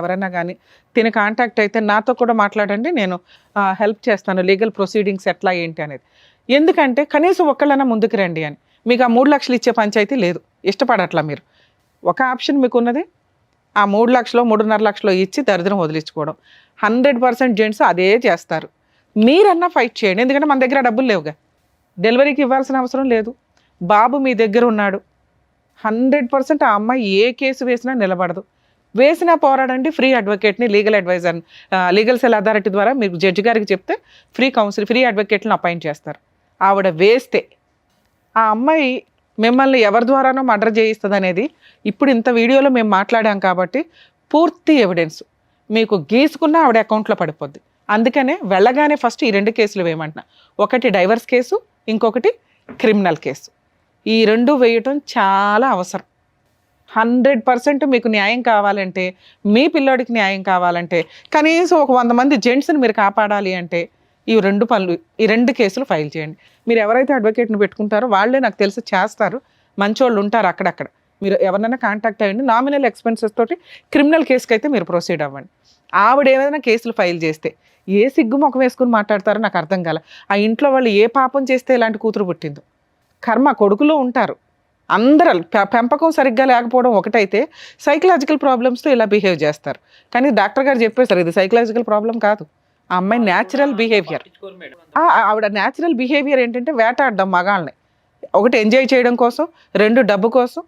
Speaker 3: ఎవరైనా కానీ తిని కాంటాక్ట్ అయితే నాతో కూడా మాట్లాడండి, నేను హెల్ప్ చేస్తాను లీగల్ ప్రొసీడింగ్స్ ఎట్లా ఏంటి అనేది. ఎందుకంటే కనీసం ఒక్కళ్ళైనా ముందుకు రండి అని. మీకు ఆ 3 లక్షలు ఇచ్చే పంచాయతీ లేదు, ఇష్టపడట్లా మీరు. ఒక ఆప్షన్ మీకు ఉన్నది, ఆ 3 లక్షలు 3.5 లక్షలు ఇచ్చి దరిద్రం వదిలించుకోవడం. 100% జెంట్స్ అదే చేస్తారు. మీరన్నా ఫైట్ చేయండి, ఎందుకంటే మన దగ్గర డబ్బులు లేవుగా, డెలివరీకి ఇవ్వాల్సిన అవసరం లేదు. బాబు మీ దగ్గర ఉన్నాడు. 100% ఆ అమ్మాయి ఏ కేసు వేసినా నిలబడదు. వేసినా పోరాడండి. ఫ్రీ అడ్వకేట్ని, legal adviser, legal cell authority ద్వారా మీరు జడ్జి గారికి చెప్తే ఫ్రీ కౌన్సిల్, ఫ్రీ అడ్వకేట్లను అపాయింట్ చేస్తారు. ఆవిడ వేస్తే ఆ అమ్మాయి మిమ్మల్ని ఎవరి ద్వారానో మర్డర్ చేయిస్తుంది అనేది ఇప్పుడు ఇంత వీడియోలో మేము మాట్లాడాం కాబట్టి పూర్తి ఎవిడెన్స్ మీకు గీసుకున్న ఆవిడ అకౌంట్లో పడిపోద్ది. అందుకనే వెళ్ళగానే ఫస్ట్ ఈ 2 కేసులు వేయమంటున్నా. ఒకటి డైవర్స్ కేసు, ఇంకొకటి క్రిమినల్ కేసు. ఈ 2 వేయటం చాలా అవసరం. 100% మీకు న్యాయం కావాలంటే, మీ పిల్లోడికి న్యాయం కావాలంటే, కనీసం ఒక 100 మంది జెంట్స్ని మీరు కాపాడాలి అంటే ఈ 2 పనులు, ఈ 2 కేసులు ఫైల్ చేయండి. మీరు ఎవరైతే అడ్వకేట్ని పెట్టుకుంటారో వాళ్ళే నాకు తెలిసి చేస్తారు, మంచోళ్ళు ఉంటారు అక్కడక్కడ. మీరు ఎవరినైనా కాంటాక్ట్ అయ్యండి. నామినల్ ఎక్స్పెన్సెస్ తోటి క్రిమినల్ కేసుకి అయితే మీరు ప్రొసీడ్ అవ్వండి. ఆవిడ ఏదైనా కేసులు ఫైల్ చేస్తే ఏ సిగ్గు ముఖం వేసుకుని మాట్లాడతారో నాకు అర్థం కాల. ఆ ఇంట్లో వాళ్ళు ఏ పాపం చేస్తే ఇలాంటి కూతురు పుట్టిందో. కర్మ కొడుకులు ఉంటారు, అందరూ పెంపకం సరిగ్గా లేకపోవడం ఒకటైతే సైకలాజికల్ ప్రాబ్లమ్స్తో ఇలా బిహేవ్ చేస్తారు. కానీ డాక్టర్ గారు చెప్పేశారు ఇది సైకలాజికల్ ప్రాబ్లం కాదు, ఆ అమ్మాయి న్యాచురల్ బిహేవియర్. ఆవిడ న్యాచురల్ బిహేవియర్ ఏంటంటే వేటాడడం మగాళ్ళని. 1 ఎంజాయ్ చేయడం కోసం, 2 డబ్బు కోసం.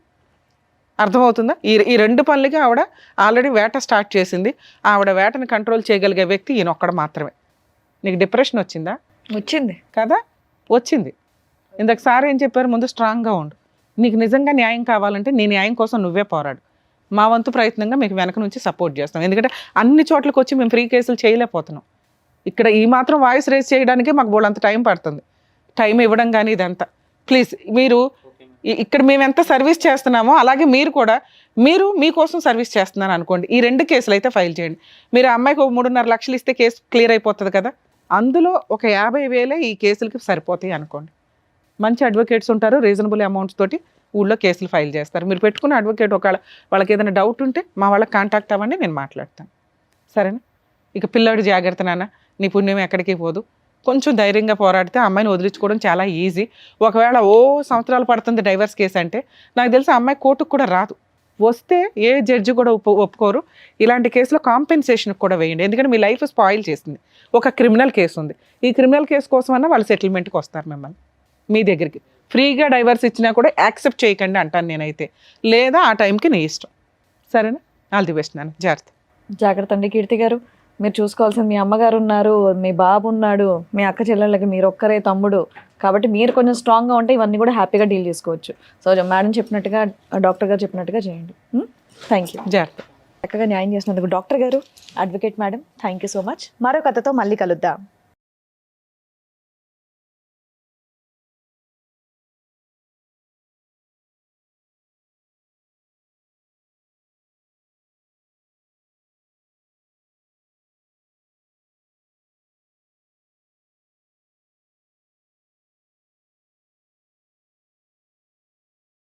Speaker 3: అర్థమవుతుందా? ఈ 2 పనులకి ఆవిడ ఆల్రెడీ వేట స్టార్ట్ చేసింది. ఆవిడ వేటను కంట్రోల్ చేయగలిగే వ్యక్తి ఈయన ఒక్కడు మాత్రమే. నీకు డిప్రెషన్ వచ్చిందా?
Speaker 1: వచ్చింది
Speaker 3: కదా, వచ్చింది. ఇందాక సార్ ఏం చెప్పారు, ముందు స్ట్రాంగ్గా ఉండు. నీకు నిజంగా న్యాయం కావాలంటే నీ న్యాయం కోసం నువ్వే పోరాడు. మా వంతు ప్రయత్నంగా మీకు వెనక నుంచి సపోర్ట్ చేస్తాం. ఎందుకంటే అన్ని చోట్లకి వచ్చి మేము ఫ్రీ కేసులు చేయలేకపోతున్నాం. ఇక్కడ ఈ మాత్రం వాయిస్ రేస్ చేయడానికే మాకు బోళ్ళంత టైం పడుతుంది. టైం ఇవ్వడం కానీ ఇదంతా. ప్లీజ్ మీరు ఇక్కడ మేము ఎంత సర్వీస్ చేస్తున్నామో అలాగే మీరు కూడా మీకోసం సర్వీస్ చేస్తున్నారు అనుకోండి. ఈ 2 కేసులు అయితే ఫైల్ చేయండి. మీరు ఆ అమ్మాయికి 3.5 లక్షలు ఇస్తే కేసు క్లియర్ అయిపోతుంది కదా. అందులో ఒక 50,000 ఈ కేసులకి సరిపోతాయి అనుకోండి. మంచి అడ్వకేట్స్ ఉంటారు, రీజనబుల్ అమౌంట్స్ తోటి ఊళ్ళో కేసులు ఫైల్ చేస్తారు. మీరు పెట్టుకున్న అడ్వకేట్ ఒకవేళ వాళ్ళకి ఏదైనా డౌట్ ఉంటే మా వాళ్ళకి కాంటాక్ట్ అవ్వండి, నేను మాట్లాడతాను. సరేనా? ఇక పిల్లాడు జాగ్రత్త నాన్న, నీ పుణ్యం ఎక్కడికి పోదు. కొంచెం ధైర్యంగా పోరాడితే ఆ అమ్మాయిని వదిలించుకోవడం చాలా ఈజీ. ఒకవేళ సంవత్సరాలు పడుతుంది డైవర్స్ కేసు అంటే, నాకు తెలిసి ఆ అమ్మాయి కోర్టుకు కూడా రాదు. వస్తే ఏ జడ్జి కూడా ఒప్పుకోరు. ఇలాంటి కేసులో కాంపెన్సేషన్కి కూడా వేయండి. ఎందుకంటే మీ లైఫ్ స్పాయిల్ చేసింది. ఒక క్రిమినల్ కేసు ఉంది. ఈ క్రిమినల్ కేసు కోసమన్నా వాళ్ళు సెటిల్మెంట్కి వస్తారు మిమ్మల్ని మీ దగ్గరికి. ఫ్రీగా డైవర్స్ ఇచ్చినా కూడా యాక్సెప్ట్ చేయకండి అంటాను నేనైతే. లేదా ఆ టైంకి నీ ఇష్టం. సరేనా? ఆల్ ది బెస్ట్ నాన్న, జాగ్రత్త.
Speaker 1: జాగ్రత్త అండి. కీర్తి గారు, మీరు చూసుకోవాల్సింది మీ అమ్మగారు ఉన్నారు, మీ బాబు ఉన్నాడు, మీ అక్క చెల్లెళ్ళకి మీరు ఒక్కరే తమ్ముడు. కాబట్టి మీరు కొంచెం స్ట్రాంగ్గా ఉంటే ఇవన్నీ కూడా హ్యాపీగా డీల్ చేసుకోవచ్చు. సో మేడం చెప్పినట్టుగా, డాక్టర్ గారు చెప్పినట్టుగా చేయండి. Thank you.
Speaker 3: జాగ్రత్త.
Speaker 1: చక్కగా న్యాయం చేసినందుకు డాక్టర్ గారు, advocate madam, thank you so much. మరో కథతో మళ్ళీ కలుద్దాం.